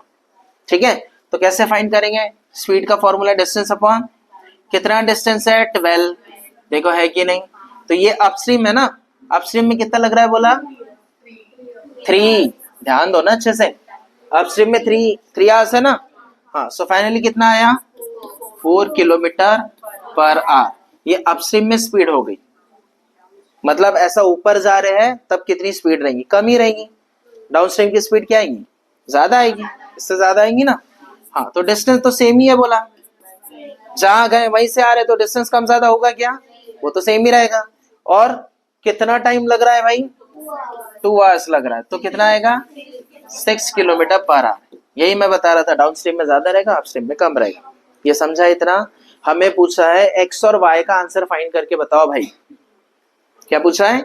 S1: ठीक है, तो कैसे फाइंड करेंगे, स्पीड का फॉर्मूला डिस्टेंस अपॉन, कितना डिस्टेंस है 12, देखो है कि नहीं. तो ये अपस्ट्रीम है ना, अपस्ट्रीम में कितना लग रहा है बोला 3, ध्यान दो ना अच्छे से, अपस्ट्रीम में 3 आवर्स है ना. हाँ, सो फाइनली कितना आया 4 किलोमीटर पर आवर. ये अपस्ट्रीम में स्पीड हो गई, मतलब ऐसा ऊपर जा रहे हैं तब कितनी स्पीड रहेगी, कम ही रहेगी. डाउनस्ट्रीम की स्पीड क्या आएगी, ज्यादा आएगी, इससे ज्यादा आएंगी ना. हाँ, तो डिस्टेंस तो सेम ही है बोला, जहां गए वहीं से आ रहे तो डिस्टेंस कम ज्यादा होगा क्या, वो तो सेम ही रहेगा. और कितना टाइम लग रहा है भाई, 2 आवर्स लग रहा है, तो कितना आएगा 6 किलोमीटर पर आवर. यही मैं बता रहा था, डाउनस्ट्रीम में ज्यादा रहेगा, अपस्ट्रीम में कम रहेगा. ये समझा इतना. हमें पूछा है एक्स और वाई का आंसर फाइंड करके बताओ भाई. क्या पूछा है,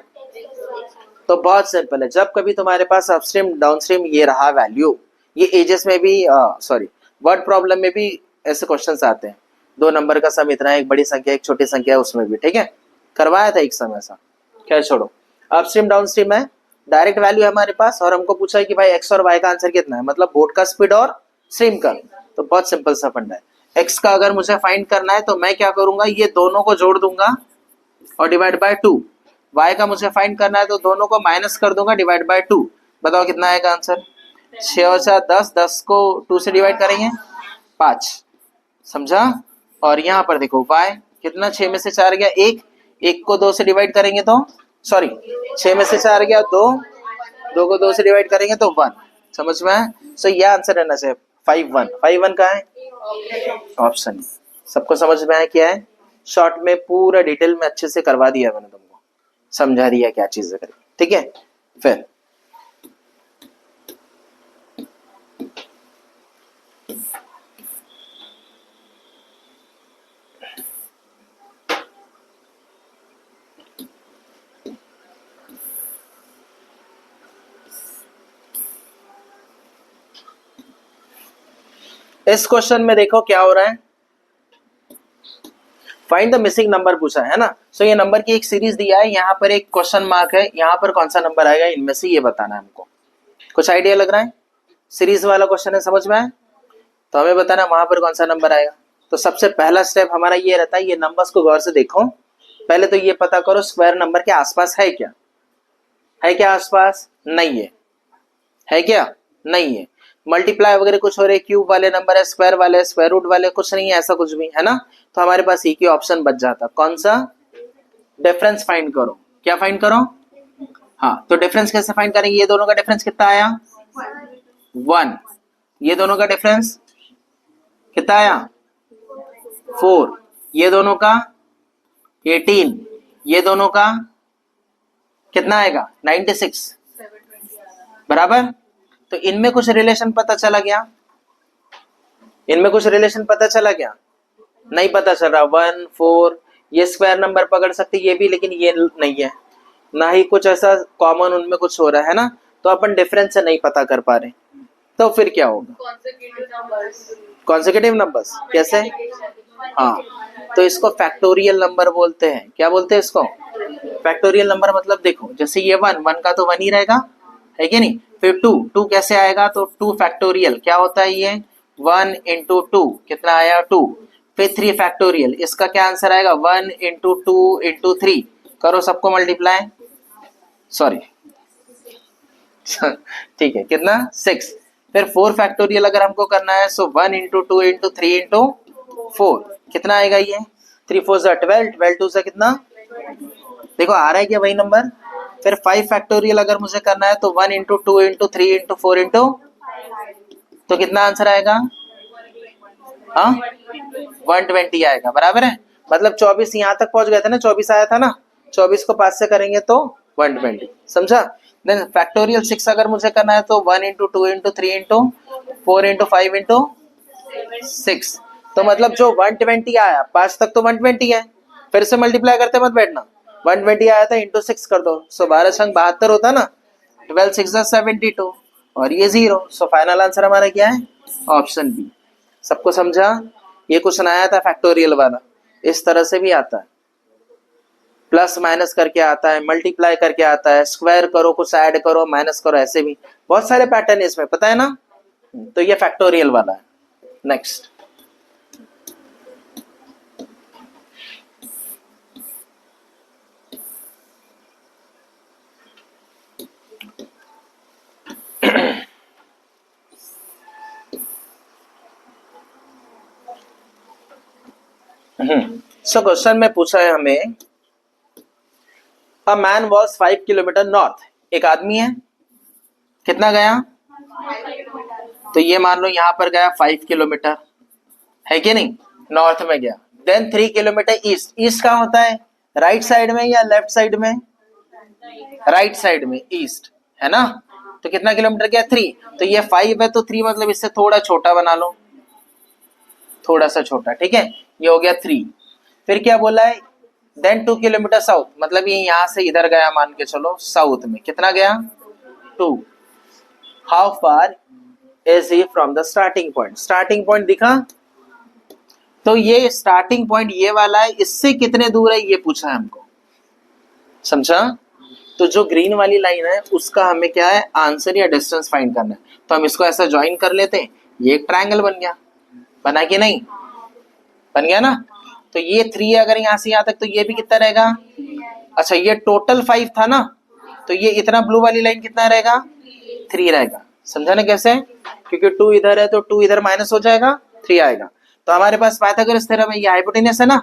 S1: तो बहुत सिंपल है. जब कभी तुम्हारे पास अपस्ट्रीम डाउनस्ट्रीम ये रहा वैल्यू, ये एजेस में भी सॉरी वर्ड प्रॉब्लम में भी ऐसे क्वेश्चंस आते हैं. 2 नंबर का सम इतना है, एक बड़ी संख्या एक छोटी संख्या है, उसमें भी. ठीक है, करवाया था एक समय ऐसा. क्या छोड़ो, अपस्ट्रीम डाउनस्ट्रीम है, डायरेक्ट वैल्यू है हमारे पास, और हमको पूछा है कि भाई एक्स और वाई का आंसर कितना है, मतलब बोट का स्पीड और स्ट्रीम का. तो बहुत सिंपल सा फंडा है. एक्स का अगर मुझे फाइंड करना है तो मैं क्या करूंगा, ये दोनों को जोड़ दूंगा और डिवाइड बाय 2. वाई का मुझे फाइंड करना है तो दोनों को माइनस कर दूंगा, डिवाइड बाय 2. बताओ कितना आएगा आंसर, 6 और 4 10, 10 को 2 से डिवाइड करेंगे 5. समझा. और यहाँ पर देखो y कितना, 6 में से 4 गया 1, 1 को 2 से डिवाइड करेंगे तो सॉरी 6 में से 4 गया 2, 2 को 2 से डिवाइड करेंगे तो 1. समझ में है. सो ये आंसर रहना चाहिए 5 1 का है ऑप्शन. सबको समझ में आया क्या है, शॉर्ट में पूरा डिटेल में अच्छे से करवा दिया मैंने तुमको, समझा दिया क्या चीजें करें. ठीक है, फिर इस क्वेश्चन में देखो क्या हो रहा है, फाइंड द मिसिंग नंबर पूछा है ना. सो ये नंबर की एक सीरीज दिया है, यहाँ पर एक क्वेश्चन मार्क है, यहाँ पर कौन सा नंबर आएगा इनमें से ये बताना है हमको. कुछ आइडिया लग रहा है, सीरीज वाला क्वेश्चन है, समझ में आए तो हमें बताना वहां पर कौन सा नंबर आएगा. तो सबसे पहला स्टेप हमारा ये रहता है, ये नंबर्स को गौर से देखो. पहले तो ये पता करो स्क्वायर नंबर के आसपास है क्या, है क्या आसपास, नहीं है क्या, नहीं है. मल्टीप्लाई वगैरह कुछ हो रहे, क्यूब वाले नंबर है, स्क्वायर वाले, स्क्वायर रूट वाले, कुछ नहीं है ऐसा कुछ भी है ना. तो हमारे पास एक ही ऑप्शन बच जाता, कौन सा, डिफरेंस फाइंड करो. क्या फाइंड करो, हाँ, तो डिफरेंस कैसे फाइंड करेंगे, ये दोनों का डिफरेंस कितना आया 1, ये दोनों का डिफरेंस कितना आया 4, ये दोनों का 18, ये दोनों का कितना आएगा 96, बराबर। तो इनमें कुछ रिलेशन पता चला क्या? इनमें कुछ रिलेशन पता चला क्या? नहीं पता चल रहा। 1 4 ये स्क्वायर नंबर पकड़ सकते ये भी, लेकिन ये नहीं है, ना ही कुछ ऐसा कॉमन उनमें कुछ हो रहा है ना, तो अपन डिफरेंस से नहीं पता कर पा रहे। तो फिर क्या होगा? कॉन्सेक्यूटिव नंबर्स कैसे? हाँ, तो इसको फैक्टोरियल नंबर बोलते हैं। क्या बोलते हैं इसको? Factorial number. मतलब देखो, जैसे ये 1 का तो 1 ही रहेगा, है कि नहीं? फिर 2 कैसे आएगा? तो 2 फैक्टोरियल क्या होता है? ये 1 इंटू 2 कितना आया? 2। फिर 3 फैक्टोरियल, इसका क्या आंसर आएगा? 1 इंटू 2 इंटू 3, करो सबको मल्टीप्लाई, सॉरी ठीक है, कितना? 6। फिर 4 फैक्टोरियल अगर हमको करना है, सो 1 इंटू 2 इंटू 3 इंटू 4, कितना आएगा? ये 3 4 12, 12 2 से कितना? देखो आ रहा है क्या वही नंबर? फिर 5 फैक्टोरियल अगर मुझे करना है, तो 1 इंटू 2 इंटू 3 इंटू 4 इंटू, तो कितना आंसर आएगा? हाँ, 120 आएगा, बराबर है। मतलब 24 यहाँ तक पहुंच गए थे ना, 24 आया था ना, 24 को 5 से करेंगे तो 120, समझा? देन फैक्टोरियल 6 अगर मुझे करना है, तो 1 into 2 into 3 into 4 into 5 into 6, तो मतलब जो 120 आया, 5 तक तो 120 है, फिर से मल्टीप्लाई करते मत बैठना। 120 आया था इंटू 6 कर दो, सो 12 छंग 72 होता ना, 12 6 72, और ये 0, सो फाइनल आंसर हमारा क्या है? Option B. सबको समझा? ये क्वेश्चन आया था फैक्टोरियल वाला, इस तरह से भी आता है, प्लस माइनस करके आता है, मल्टीप्लाई करके आता है, स्क्वायर करो, कुछ ऐड करो, माइनस करो, ऐसे भी बहुत सारे पैटर्न है इसमें, पता है ना? तो ये फैक्टोरियल वाला है। नेक्स्ट, सो क्वेश्चन में पूछा है हमें, a man was 5 kilometre north, एक आदमी है, कितना गया? तो ये मान लो यहाँ पर गया 5 किलोमीटर, है कि नहीं? नॉर्थ में गया। देन 3 किलोमीटर ईस्ट, ईस्ट कहाँ होता है? राइट साइड में या लेफ्ट साइड में? राइट साइड में ईस्ट, है ना? तो कितना किलोमीटर गया? 3। तो ये 5 है, तो 3 मतलब इससे थोड़ा छोटा बना लो, थोड़ा सा छोटा, ठीक है? ये हो गया 3। फिर क्या बोला है? देन 2 किलोमीटर साउथ, मतलब ये यहाँ से इधर गया, मान के चलो साउथ में, कितना गया? 2। How far is he from the starting point? Starting point दिखा, तो ये स्टार्टिंग पॉइंट ये वाला है, इससे कितने दूर है ये पूछा है हमको, समझा? तो जो ग्रीन वाली लाइन है उसका हमें क्या है? आंसर या डिस्टेंस फाइंड करना है। तो हम इसको ऐसा ज्वाइन कर लेते हैं, ये एक ट्रायंगल बन गया, बना कि नहीं? बन गया ना? तो ये 3 अगर यहाँ से यहाँ तक, तो ये भी कितना रहेगा? अच्छा, ये टोटल 5 था ना, तो ये इतना ब्लू वाली लाइन कितना रहेगा? 3 रहेगा। समझा ना कैसे? क्योंकि 2 इधर है, तो 2 इधर माइनस हो जाएगा, 3 आएगा। तो हमारे पास पाइथागोरस थ्योरम है, ये हाइपोटेन्यूस है ना,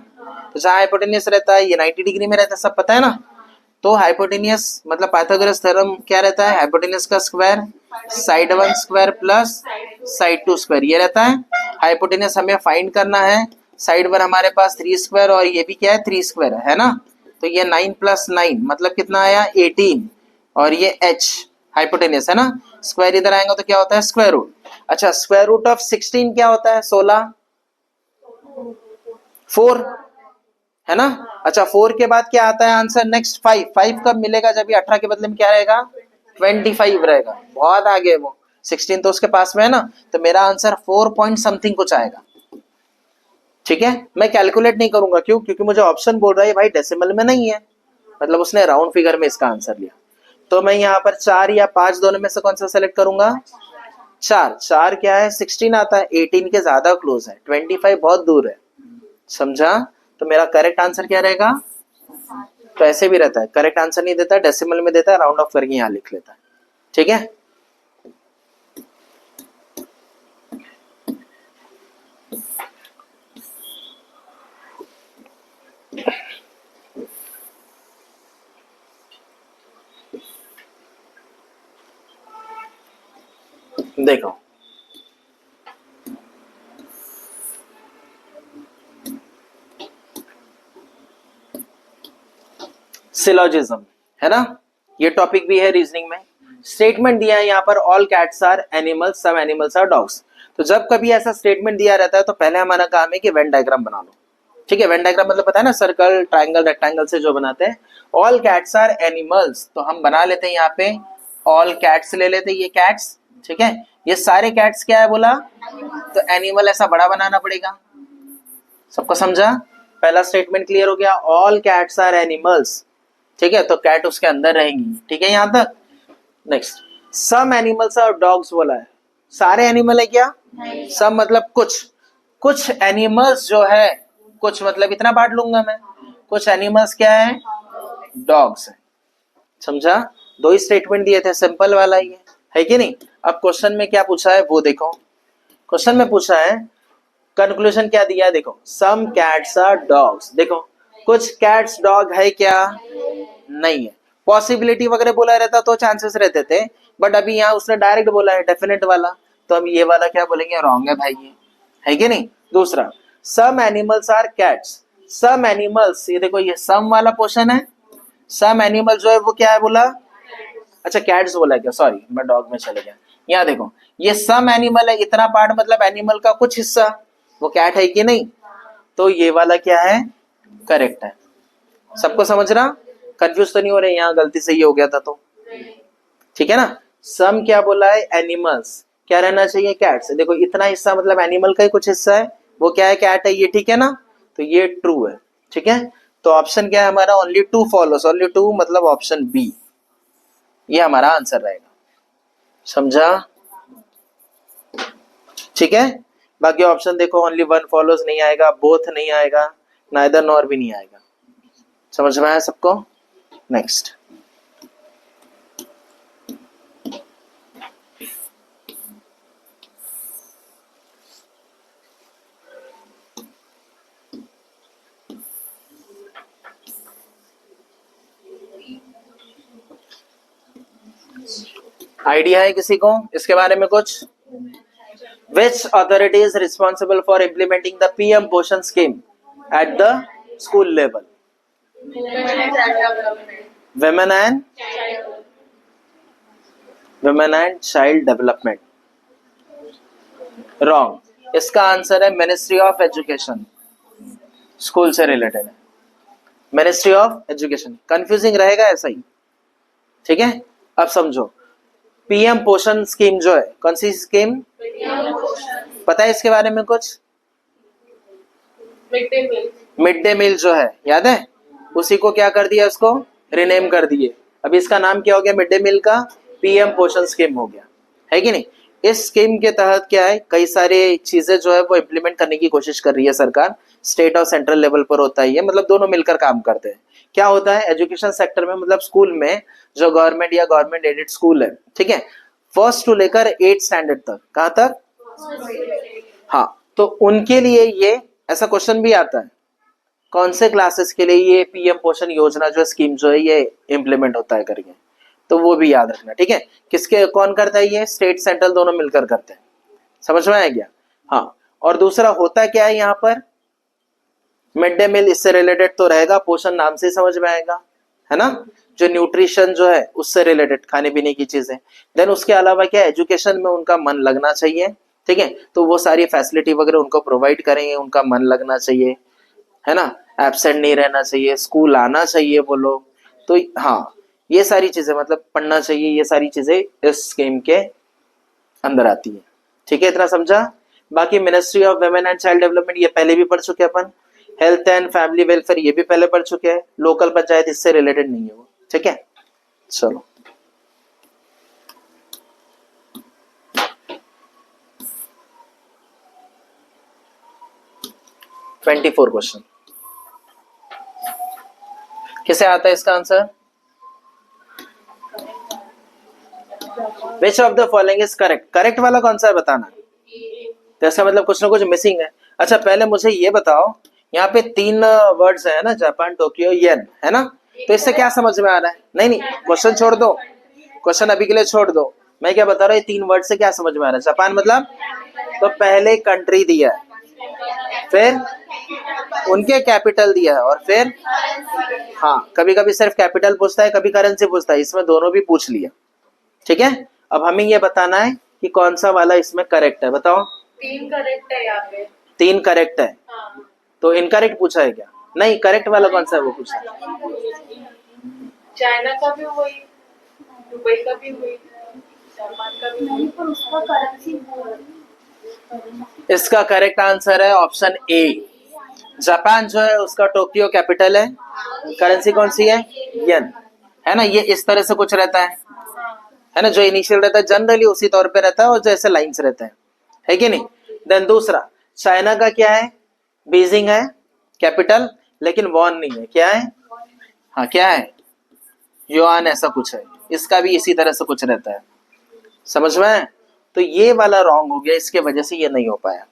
S1: तो जहाँ हाइपोटेन्यूस रहता है ये 90 डिग्री में रहता है, सब पता है ना? तो हाइपोटेन्यूस मतलब पाइथागोरस थ्योरम क्या रहता है? हाइपोटेन्यूस का square side 1 square plus side 2 square, ये रहता है। हाइपोटेन्यूस हमें फाइंड करना है, साइड 1 हमारे पास 3 स्क्वायर, और ये भी क्या है? 3 स्क्वायर है ना? तो ये 9 प्लस 9 मतलब कितना आया? 18, और ये h हाइपोटेन्यूस है ना, स्क्वायर इधर आएगा तो क्या होता है? Square root. अच्छा, स्क्वायर रूट ऑफ 16 क्या होता है? 16, 4, है ना? अच्छा, 4 के बाद क्या आता है आंसर? नेक्स्ट 5। 5 कब मिलेगा? जब ये 18 के बदले में क्या रहेगा? 25 रहेगा। बहुत आगे है वो, 16 तो उसके पास में है ना, तो मेरा आंसर 4 पॉइंट समथिंग कुछ आएगा, ठीक है? मैं कैलकुलेट नहीं करूंगा, क्यों? क्योंकि मुझे ऑप्शन बोल रहा है भाई डेसिमल में नहीं है, मतलब उसने राउंड फिगर में इसका आंसर लिया। तो मैं यहाँ पर 4 या 5 दोनों में से कौन सा सेलेक्ट करूंगा? 4। 4 क्या है? 16 आता है, 18 के ज्यादा क्लोज है, 25 बहुत दूर है, समझा? तो मेरा करेक्ट आंसर क्या रहेगा? तो ऐसे भी रहता है, करेक्ट आंसर नहीं देता, डेसिमल में देता है, राउंड ऑफ करके यहाँ लिख लेता है, ठीक है? देखो, सिलोजिज्म, है ना, ये टॉपिक भी है रीजनिंग में। स्टेटमेंट दिया है यहाँ पर, all cats are animals, some animals are dogs. तो जब कभी ऐसा स्टेटमेंट दिया रहता है तो पहले हमारा काम है कि वेन डायग्राम बना लो। ठीक है, वेन डायग्राम मतलब पता है ना, सर्कल, ट्राइंगल, रेक्टेंगल से जो बनाते हैं। ऑल कैट्स आर एनिमल्स, तो हम बना लेते हैं यहाँ पे ऑल कैट्स ले लेते हैं, ये कैट्स। ठीक है, ये सारे कैट्स क्या है बोला, तो एनिमल ऐसा बड़ा बनाना पड़ेगा। सबको समझा? पहला स्टेटमेंट क्लियर हो गया, ऑल कैट्स आर एनिमल्स। ठीक है, तो कैट उसके अंदर रहेंगी। ठीक है यहां तक। Next, some animals are dogs बोला है, सारे एनिमल है क्या? सम मतलब कुछ, कुछ एनिमल्स जो है, कुछ मतलब इतना बांट लूंगा मैं, कुछ एनिमल्स क्या है, डॉग्स है। समझा? दो ही स्टेटमेंट दिए थे, सिंपल वाला ही है कि नहीं। अब क्वेश्चन में क्या पूछा है वो देखो। क्वेश्चन में पूछा है, कंक्लूजन क्या दिया है देखो, सम कैट्स आर डॉग्स। देखो कुछ कैट्स डॉग है क्या? नहीं है। पॉसिबिलिटी वगैरह बोला रहता तो चांसेस रहते थे, बट अभी यहाँ उसने डायरेक्ट बोला है डेफिनेट वाला, तो हम ये वाला क्या बोलेंगे, रॉन्ग है भाई, ये है कि नहीं। दूसरा, some animals are cats, some animals, ये देखो ये सम वाला पोर्शन है, सम एनिमल जो है वो क्या है बोला, अच्छा कैट्स बोला है क्या, सॉरी मैं डॉग में चले गया। यहाँ देखो ये सम एनिमल है, इतना पार्ट मतलब एनिमल का कुछ हिस्सा, वो कैट है कि नहीं, तो ये वाला क्या है, करेक्ट है। सबको समझ रहा, कंफ्यूज तो नहीं हो रहे, यहाँ गलती से ये हो गया था तो ठीक है ना। सम क्या बोला है, एनिमल्स, क्या रहना चाहिए, कैट्स। देखो इतना हिस्सा मतलब एनिमल का ही कुछ हिस्सा है, वो क्या है, कैट है, ये ठीक है ना, तो ये ट्रू है। ठीक है, तो ऑप्शन क्या है हमारा, only two follows, only two मतलब ऑप्शन बी, ये हमारा आंसर रहेगा। समझा? ठीक है, बाकी ऑप्शन देखो, ओनली वन फॉलोज नहीं आएगा, बोथ नहीं आएगा, नाइदर नॉर भी नहीं आएगा। समझ में आया सबको? नेक्स्ट, आइडिया है किसी को इसके बारे में कुछ? Which authority is responsible for implementing the PM Poshan scheme at the school level? Women and Child Development. Wrong. इसका आंसर है मिनिस्ट्री ऑफ एजुकेशन, स्कूल से रिलेटेड है, मिनिस्ट्री ऑफ एजुकेशन। कंफ्यूजिंग रहेगा ऐसा ही, ठीक है। अब समझो, पीएम पोषण स्कीम जो है, कौन सी स्कीम, पता है इसके बारे में कुछ? मिड डे मील जो है, याद है, उसी को क्या कर दिया, उसको रिनेम कर दिए। अब इसका नाम क्या हो गया, मिड डे मील का पीएम पोषण स्कीम हो गया, है कि नहीं। इस स्कीम के तहत क्या है, कई सारी चीजें जो है वो इम्प्लीमेंट करने की कोशिश कर रही है सरकार, स्टेट और सेंट्रल लेवल पर होता ही है, मतलब दोनों मिलकर काम करते हैं। क्या होता है एजुकेशन सेक्टर में, मतलब स्कूल में जो गवर्नमेंट या गवर्नमेंट एडेड स्कूल है, ठीक है, फर्स्ट टू लेकर 8th स्टैंडर्ड तक, कहां तक, हाँ, तो उनके लिए ये ऐसा क्वेश्चन भी आता है, कौन से क्लासेस के लिए ये पीएम पोषण योजना जो स्कीम जो है ये इम्प्लीमेंट होता है करके, तो वो भी याद रखना, ठीक है। किसके, कौन करता है ये, स्टेट सेंट्रल दोनों मिलकर करते हैं। समझ में आया क्या? हाँ, और दूसरा होता क्या है यहाँ पर, मिड डे मील, इससे रिलेटेड तो रहेगा, पोषण नाम से समझ में आएगा, है ना, जो न्यूट्रिशन जो है उससे रिलेटेड खाने पीने की चीजें। देन उसके अलावा क्या, एजुकेशन में उनका मन लगना चाहिए, ठीक है, तो वो सारी फैसिलिटी वगैरह उनको प्रोवाइड करेंगे, उनका मन लगना चाहिए, है ना, एब्सेंट नहीं रहना चाहिए, स्कूल आना चाहिए वो लोग, तो हाँ ये सारी चीजें मतलब पढ़ना चाहिए, ये सारी चीजें इस स्कीम के अंदर आती है, ठीक है, इतना समझा। बाकी ministry of women and child development ये पहले भी पढ़ चुके अपन, हेल्थ एंड फैमिली वेलफेयर ये भी पहले पढ़ चुके हैं, लोकल पंचायत इससे रिलेटेड नहीं है वो, ठीक है। चलो क्वेश्चन किसे आता है इसका answer, which of the following is correct, correct वाला कौन सा है बताना, तो इसका मतलब कुछ ना कुछ मिसिंग है। अच्छा पहले मुझे ये बताओ, यहाँ पे 3 वर्ड्स है ना, जापान, टोक्यो, येन, है ना, तो इससे क्या समझ में आ रहा है, नहीं नहीं क्वेश्चन छोड़ दो, क्वेश्चन अभी के लिए छोड़ दो, मैं क्या बता रहा हूँ, 3 वर्ड से क्या समझ में आ रहा है, जापान मतलब, तो पहले कंट्री दिया है, फिर उनके कैपिटल दिया है और फिर हाँ कभी कभी सिर्फ कैपिटल पूछता है, कभी करेंसी पूछता है, इसमें दोनों भी पूछ लिया। ठीक है, अब हमें ये बताना है कि कौन सा वाला इसमें करेक्ट है, बताओ।
S2: 3 करेक्ट है यहाँ पे।
S1: 3 करेक्ट है,
S2: हाँ।
S1: तो इनकरेक्ट पूछा है क्या? नहीं, करेक्ट वाला कौन सा है वो पूछा है।
S2: चाइना का भी वही, दुबई का भी वही, जापान का भी वही।
S3: पर उसका करेंसी
S1: इसका करेक्ट आंसर है ऑप्शन ए। जापान जो है उसका टोक्यो कैपिटल है, करेंसी कौन सी है? येन, है ना। ये इस तरह से कुछ रहता है ना, जो इनिशियल रहता है जनरली उसी तौर पे रहता है और जैसे लाइंस रहते हैं, है कि नहीं। देन दूसरा, चाइना का क्या है? बीजिंग है कैपिटल, लेकिन वॉन नहीं है, क्या है? हाँ क्या है? युआन ऐसा कुछ है। इसका भी इसी तरह से कुछ रहता है, समझ में? तो ये वाला रॉन्ग हो गया, इसके वजह से ये नहीं हो पाया।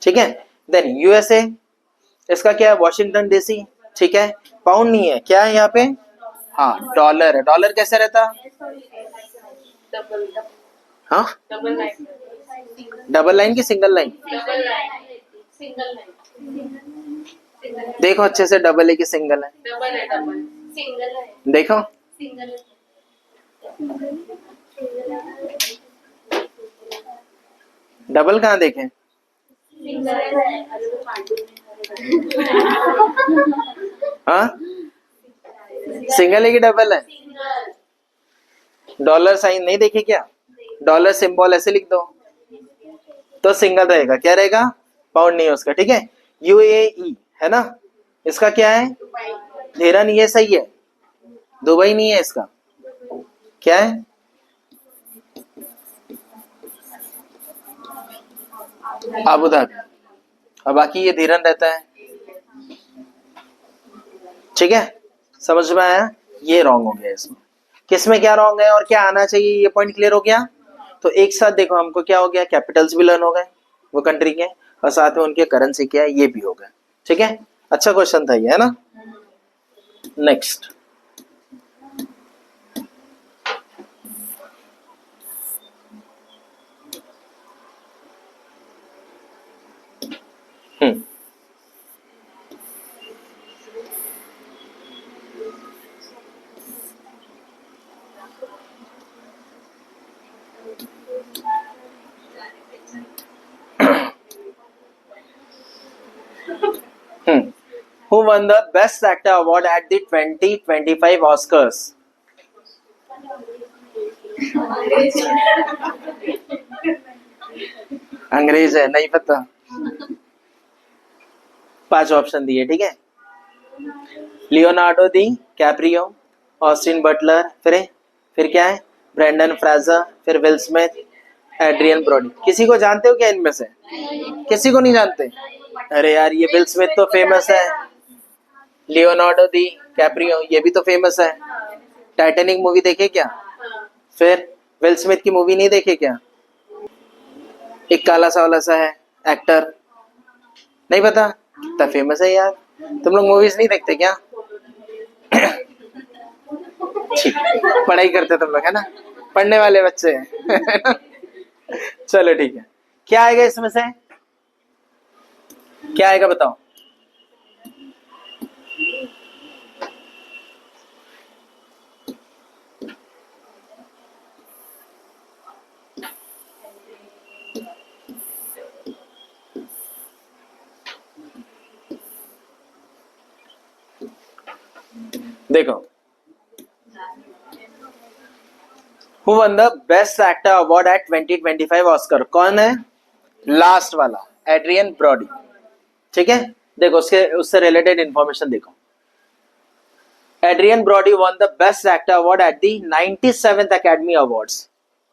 S1: ठीक है, देन यूएसए, इसका क्या है? Washington DC. ठीक है, पाउंड नहीं है, क्या है यहाँ पे? हाँ डॉलर है। डॉलर कैसे रहता?
S2: डबल
S1: हाँ
S2: डबल लाइन,
S1: डबल लाइन की single line?
S2: Double line, single line,
S1: देखो अच्छे से, डबल है कि सिंगल है?
S2: डबल है, डबल सिंगल है,
S1: देखो
S2: सिंगल
S1: डबल कहाँ देखें? हाँ सिंगल है कि डबल है? डॉलर साइन नहीं देखे क्या? डॉलर सिंबल ऐसे लिख दो तो सिंगल रहेगा। क्या रहेगा? पाउंड नहीं है उसका। ठीक है, यूएई है ना, इसका क्या है? धेरन, ये सही है। दुबई नहीं है इसका, क्या है? Abu Dhabi. और बाकी ये धीरन रहता है। ठीक है, समझ में आया? ये रॉन्ग हो गया इसमें। किसमें क्या रॉन्ग है और क्या आना चाहिए, ये पॉइंट क्लियर हो गया। तो एक साथ देखो हमको क्या हो गया, कैपिटल्स भी लर्न हो गए वो कंट्री के, और साथ में उनके करेंसी क्या है ये भी हो गए। ठीक है, अच्छा क्वेश्चन था ये, है ना। Next, Who won the Best Actor award at the 2025 Oscars? अंग्रेज है, नहीं पता। 5 ऑप्शन दिए, ठीक है। लियोनार्डो दी कैप्रियो, ऑस्टिन बटलर, फिर क्या है? ब्रेंडन फ्राजर, फिर विल स्मिथ, एड्रियन ब्रॉडी। किसी को जानते हो क्या इनमें से? किसी को नहीं जानते? अरे यार, ये विल स्मिथ तो फेमस है, लियोनार्डो दी कैप्रियो ये भी तो फेमस है। टाइटैनिक मूवी देखे क्या? फिर विल स्मिथ की मूवी नहीं देखे क्या? एक काला सा वाला सा है एक्टर, नहीं पता? कितना फेमस है यार, तुम लोग मूवीज नहीं देखते क्या? ठीक, पढ़ाई करते तुम लोग, है ना, पढ़ने वाले बच्चे हैं। चलो ठीक है, क्या आएगा इसमें से? क्या आएगा बताओ? देखो, Who won the Best Actor Award at 2025 Oscar? कौन है? लास्ट वाला, एड्रियन ब्रॉडी। ठीक है, देखो उससे रिलेटेड इंफॉर्मेशन देखो। Adrien Brody won the Best Actor Award at the 97th Academy Awards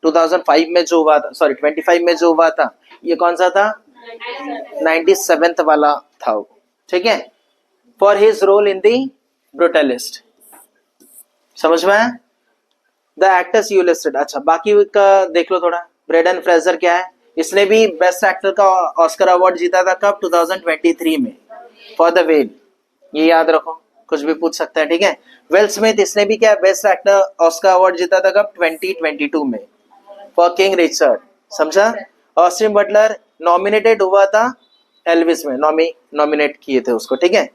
S1: 2005 में जो हुआ था, सॉरी 25 में जो हुआ था, ये कौन सा था? 97th वाला था वो। ठीक है, for his role in the Brutalist. समझ में आया? The actors you listed. अच्छा, बाकी का देख लो थोड़ा। ब्रेंडन फ्रेजर क्या है? इसने भी बेस्ट एक्टर का ऑस्कर अवार्ड जीता था कब? 2023 में, फॉर द वेल। ये याद रखो, कुछ भी पूछ सकता है। ठीक है, विल स्मिथ, इसने भी क्या बेस्ट एक्टर ऑस्कर अवार्ड जीता था कब? 2022 में, फॉर किंग रिचर्ड। समझा? ऑस्टिन बटलर नॉमिनेटेड हुआ था एल्विस में, नॉमिनेट किए थे उसको, ठीक है।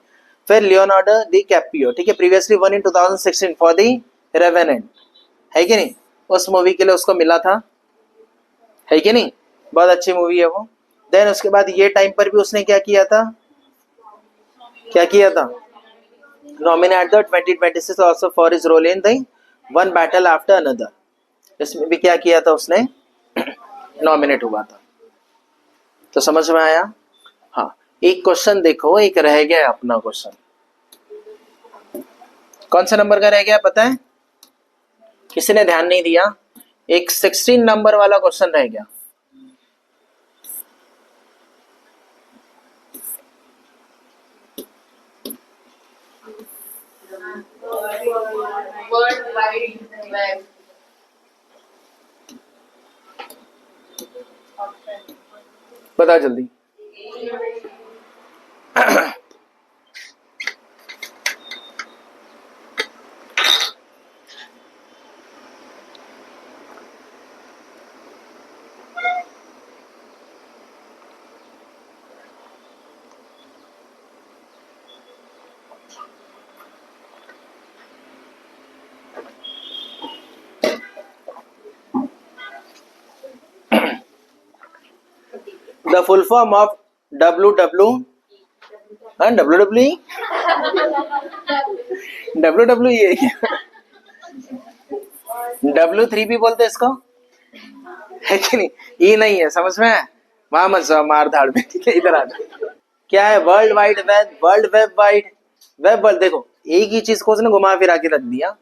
S1: फिर लियोनार्डो डी कैप्रियो, ठीक है, previously one in 2016 for the revenant, है कि नहीं, उस मूवी के लिए उसको मिला था, है कि नहीं, बहुत अच्छी मूवी है वो। देन उसके बाद ये टाइम पर भी उसने क्या किया था, क्या किया था, nominate the 2026 also for his role in the One Battle After Another, इसमें भी क्या किया था उसने, नॉमिनेट हुआ था। तो समझ में आया। हाँ, एक क्वेश्चन देखो, एक रह गया अपना क्वेश्चन, कौन सा नंबर का रह गया पता है, किसी ने ध्यान नहीं दिया, एक 16 नंबर वाला क्वेश्चन रह गया।
S2: World wide web.
S1: बता जल्दी। The full form of WW, WWE, WWE है क्या, W3 भी बोलते हैं इसको, है कि नहीं, ये नहीं है, समझ में, वहां मत जाओ मार धाड़ में, ठीक है, इधर आ जाओ। क्या है world wide web, world web wide web world, देखो एक ही चीज को उसने घुमा फिरा के रख दिया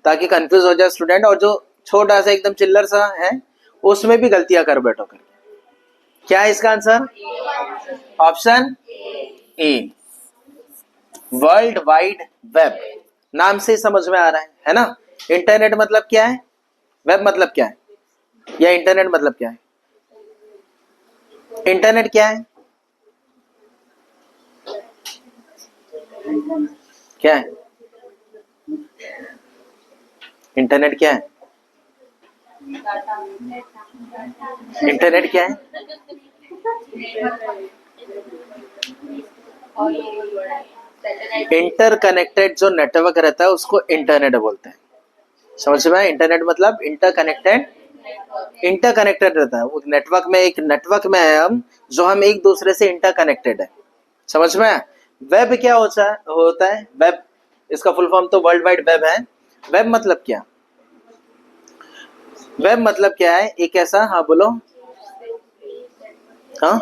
S1: ताकि कंफ्यूज हो जाए स्टूडेंट, और जो छोटा सा एकदम चिल्लर सा है उसमें भी गलतियां कर बैठो करके। क्या है इसका answer, option A, world wide web, नाम से ही समझ में आ रहा है ना। इंटरनेट मतलब क्या है, वेब मतलब क्या है, या इंटरनेट मतलब क्या है, इंटरनेट क्या है, क्या है इंटरनेट, क्या है इंटरनेट, क्या है, इंटरकनेक्टेड जो नेटवर्क रहता है उसको इंटरनेट बोलते हैं, समझ में आया। इंटरनेट मतलब इंटरकनेक्टेड, इंटरकनेक्टेड रहता है वो नेटवर्क में, एक नेटवर्क में है हम, जो हम एक दूसरे से इंटरकनेक्टेड है, समझ में आया। वेब क्या होता है वेब, इसका फुल फॉर्म तो वर्ल्ड वाइड वेब है। वेब मतलब क्या, वेब मतलब क्या है, एक ऐसा, हाँ बोलो, हाँ,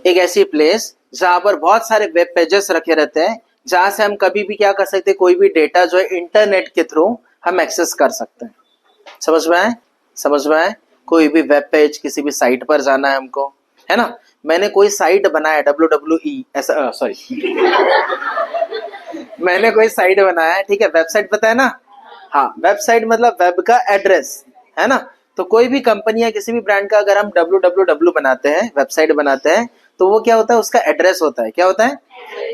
S1: एक ऐसी प्लेस जहां पर बहुत सारे वेब पेजेस रखे रहते हैं, जहां से हम कभी भी क्या कर सकते हैं, कोई भी डेटा जो है इंटरनेट के थ्रू हम एक्सेस कर सकते हैं, समझ में आए, समझ में आए। कोई भी वेब पेज, किसी भी साइट पर जाना है हमको, है ना, मैंने कोई साइट बनाया WWE ऐसा, सॉरी मैंने कोई साइट बनाया है, ठीक है, वेबसाइट पता है ना, हाँ, वेबसाइट मतलब वेब का एड्रेस, है ना। तो कोई भी कंपनी या किसी भी ब्रांड का अगर हम www बनाते हैं, वेबसाइट बनाते हैं, तो वो क्या होता है, उसका एड्रेस होता है, क्या होता है,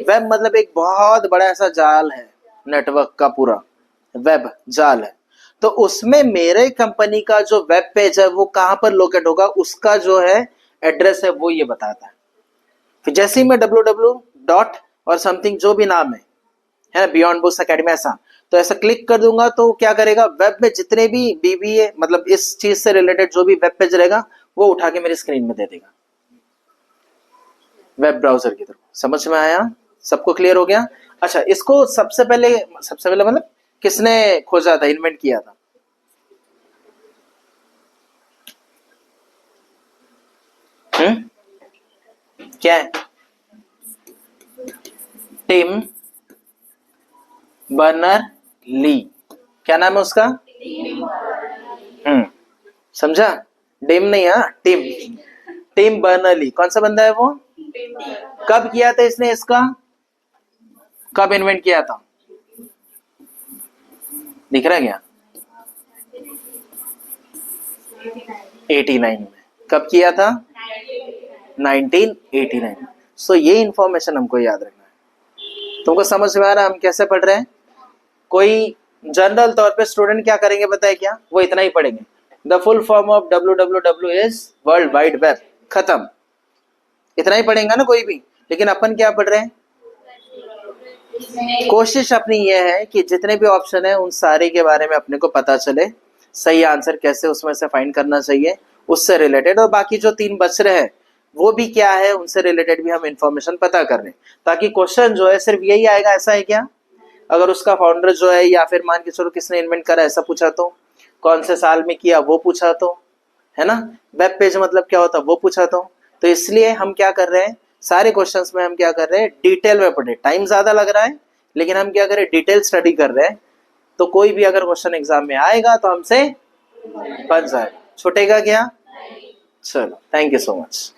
S1: वेब मतलब एक बहुत बड़ा ऐसा जाल है, नेटवर्क का पूरा वेब जाल है। तो उसमें मेरे कंपनी का जो वेब पेज है वो कहां पर लोकेट होगा, उसका जो है एड्रेस है वो ये बताता है। फिर जैसे ही मैं www डॉट और समथिंग जो भी नाम है ना, बियॉन्ड बुक्स अकेडमी ऐसा, तो ऐसा क्लिक कर दूंगा तो क्या करेगा, वेब में जितने भी बीबीए मतलब इस चीज से रिलेटेड जो भी वेब पेज रहेगा वो उठा के मेरी स्क्रीन में दे देगा, वेब ब्राउजर की तरफ। समझ में आया, सबको क्लियर हो गया। अच्छा, इसको सबसे पहले मतलब किसने खोजा था, इन्वेंट किया था, क्या है, टिम बर्नर ली, क्या नाम है उसका, समझा, डिम नहीं, हाँ टिम, टिम बर्नर ली, कौन सा बंदा है वो, कब किया था इसने इसका, कब इन्वेंट किया था, दिख रहा है क्या, 89 में, कब किया था, 1989। सो ये इंफॉर्मेशन हमको याद रखना है। तुमको समझ में आ रहा है हम कैसे पढ़ रहे हैं। कोई जनरल तौर पे स्टूडेंट क्या करेंगे बताए, क्या वो इतना ही पढ़ेंगे, the full form of www is world wide web, खत्म, इतना ही पढ़ेगा ना कोई भी। लेकिन अपन क्या पढ़ रहे हैं, कोशिश अपनी ये है कि जितने भी ऑप्शन है उन सारे के बारे में अपने को पता चले, सही आंसर कैसे उसमें से फाइंड करना चाहिए उससे रिलेटेड, और बाकी जो 3 बच रहे हैं वो भी क्या है उनसे रिलेटेड भी हम इंफॉर्मेशन पता कर रहे हैं, ताकि क्वेश्चन जो है सिर्फ यही आएगा ऐसा है क्या, अगर उसका फाउंडर जो है या फिर मान के चलो किसने इन्वेंट करा ऐसा पूछा तो, कौन से साल में किया वो पूछा तो, है ना, वेब पेज मतलब क्या होता है वो पूछा तो इसलिए हम क्या कर रहे हैं, सारे क्वेश्चंस में हम क्या कर रहे हैं, डिटेल में पढ़े, टाइम ज्यादा लग रहा है लेकिन हम क्या करें, डिटेल स्टडी कर रहे हैं, तो कोई भी अगर क्वेश्चन एग्जाम में आएगा तो हमसे बन जाएगा, छूटेगा क्या। चलो, थैंक यू सो मच।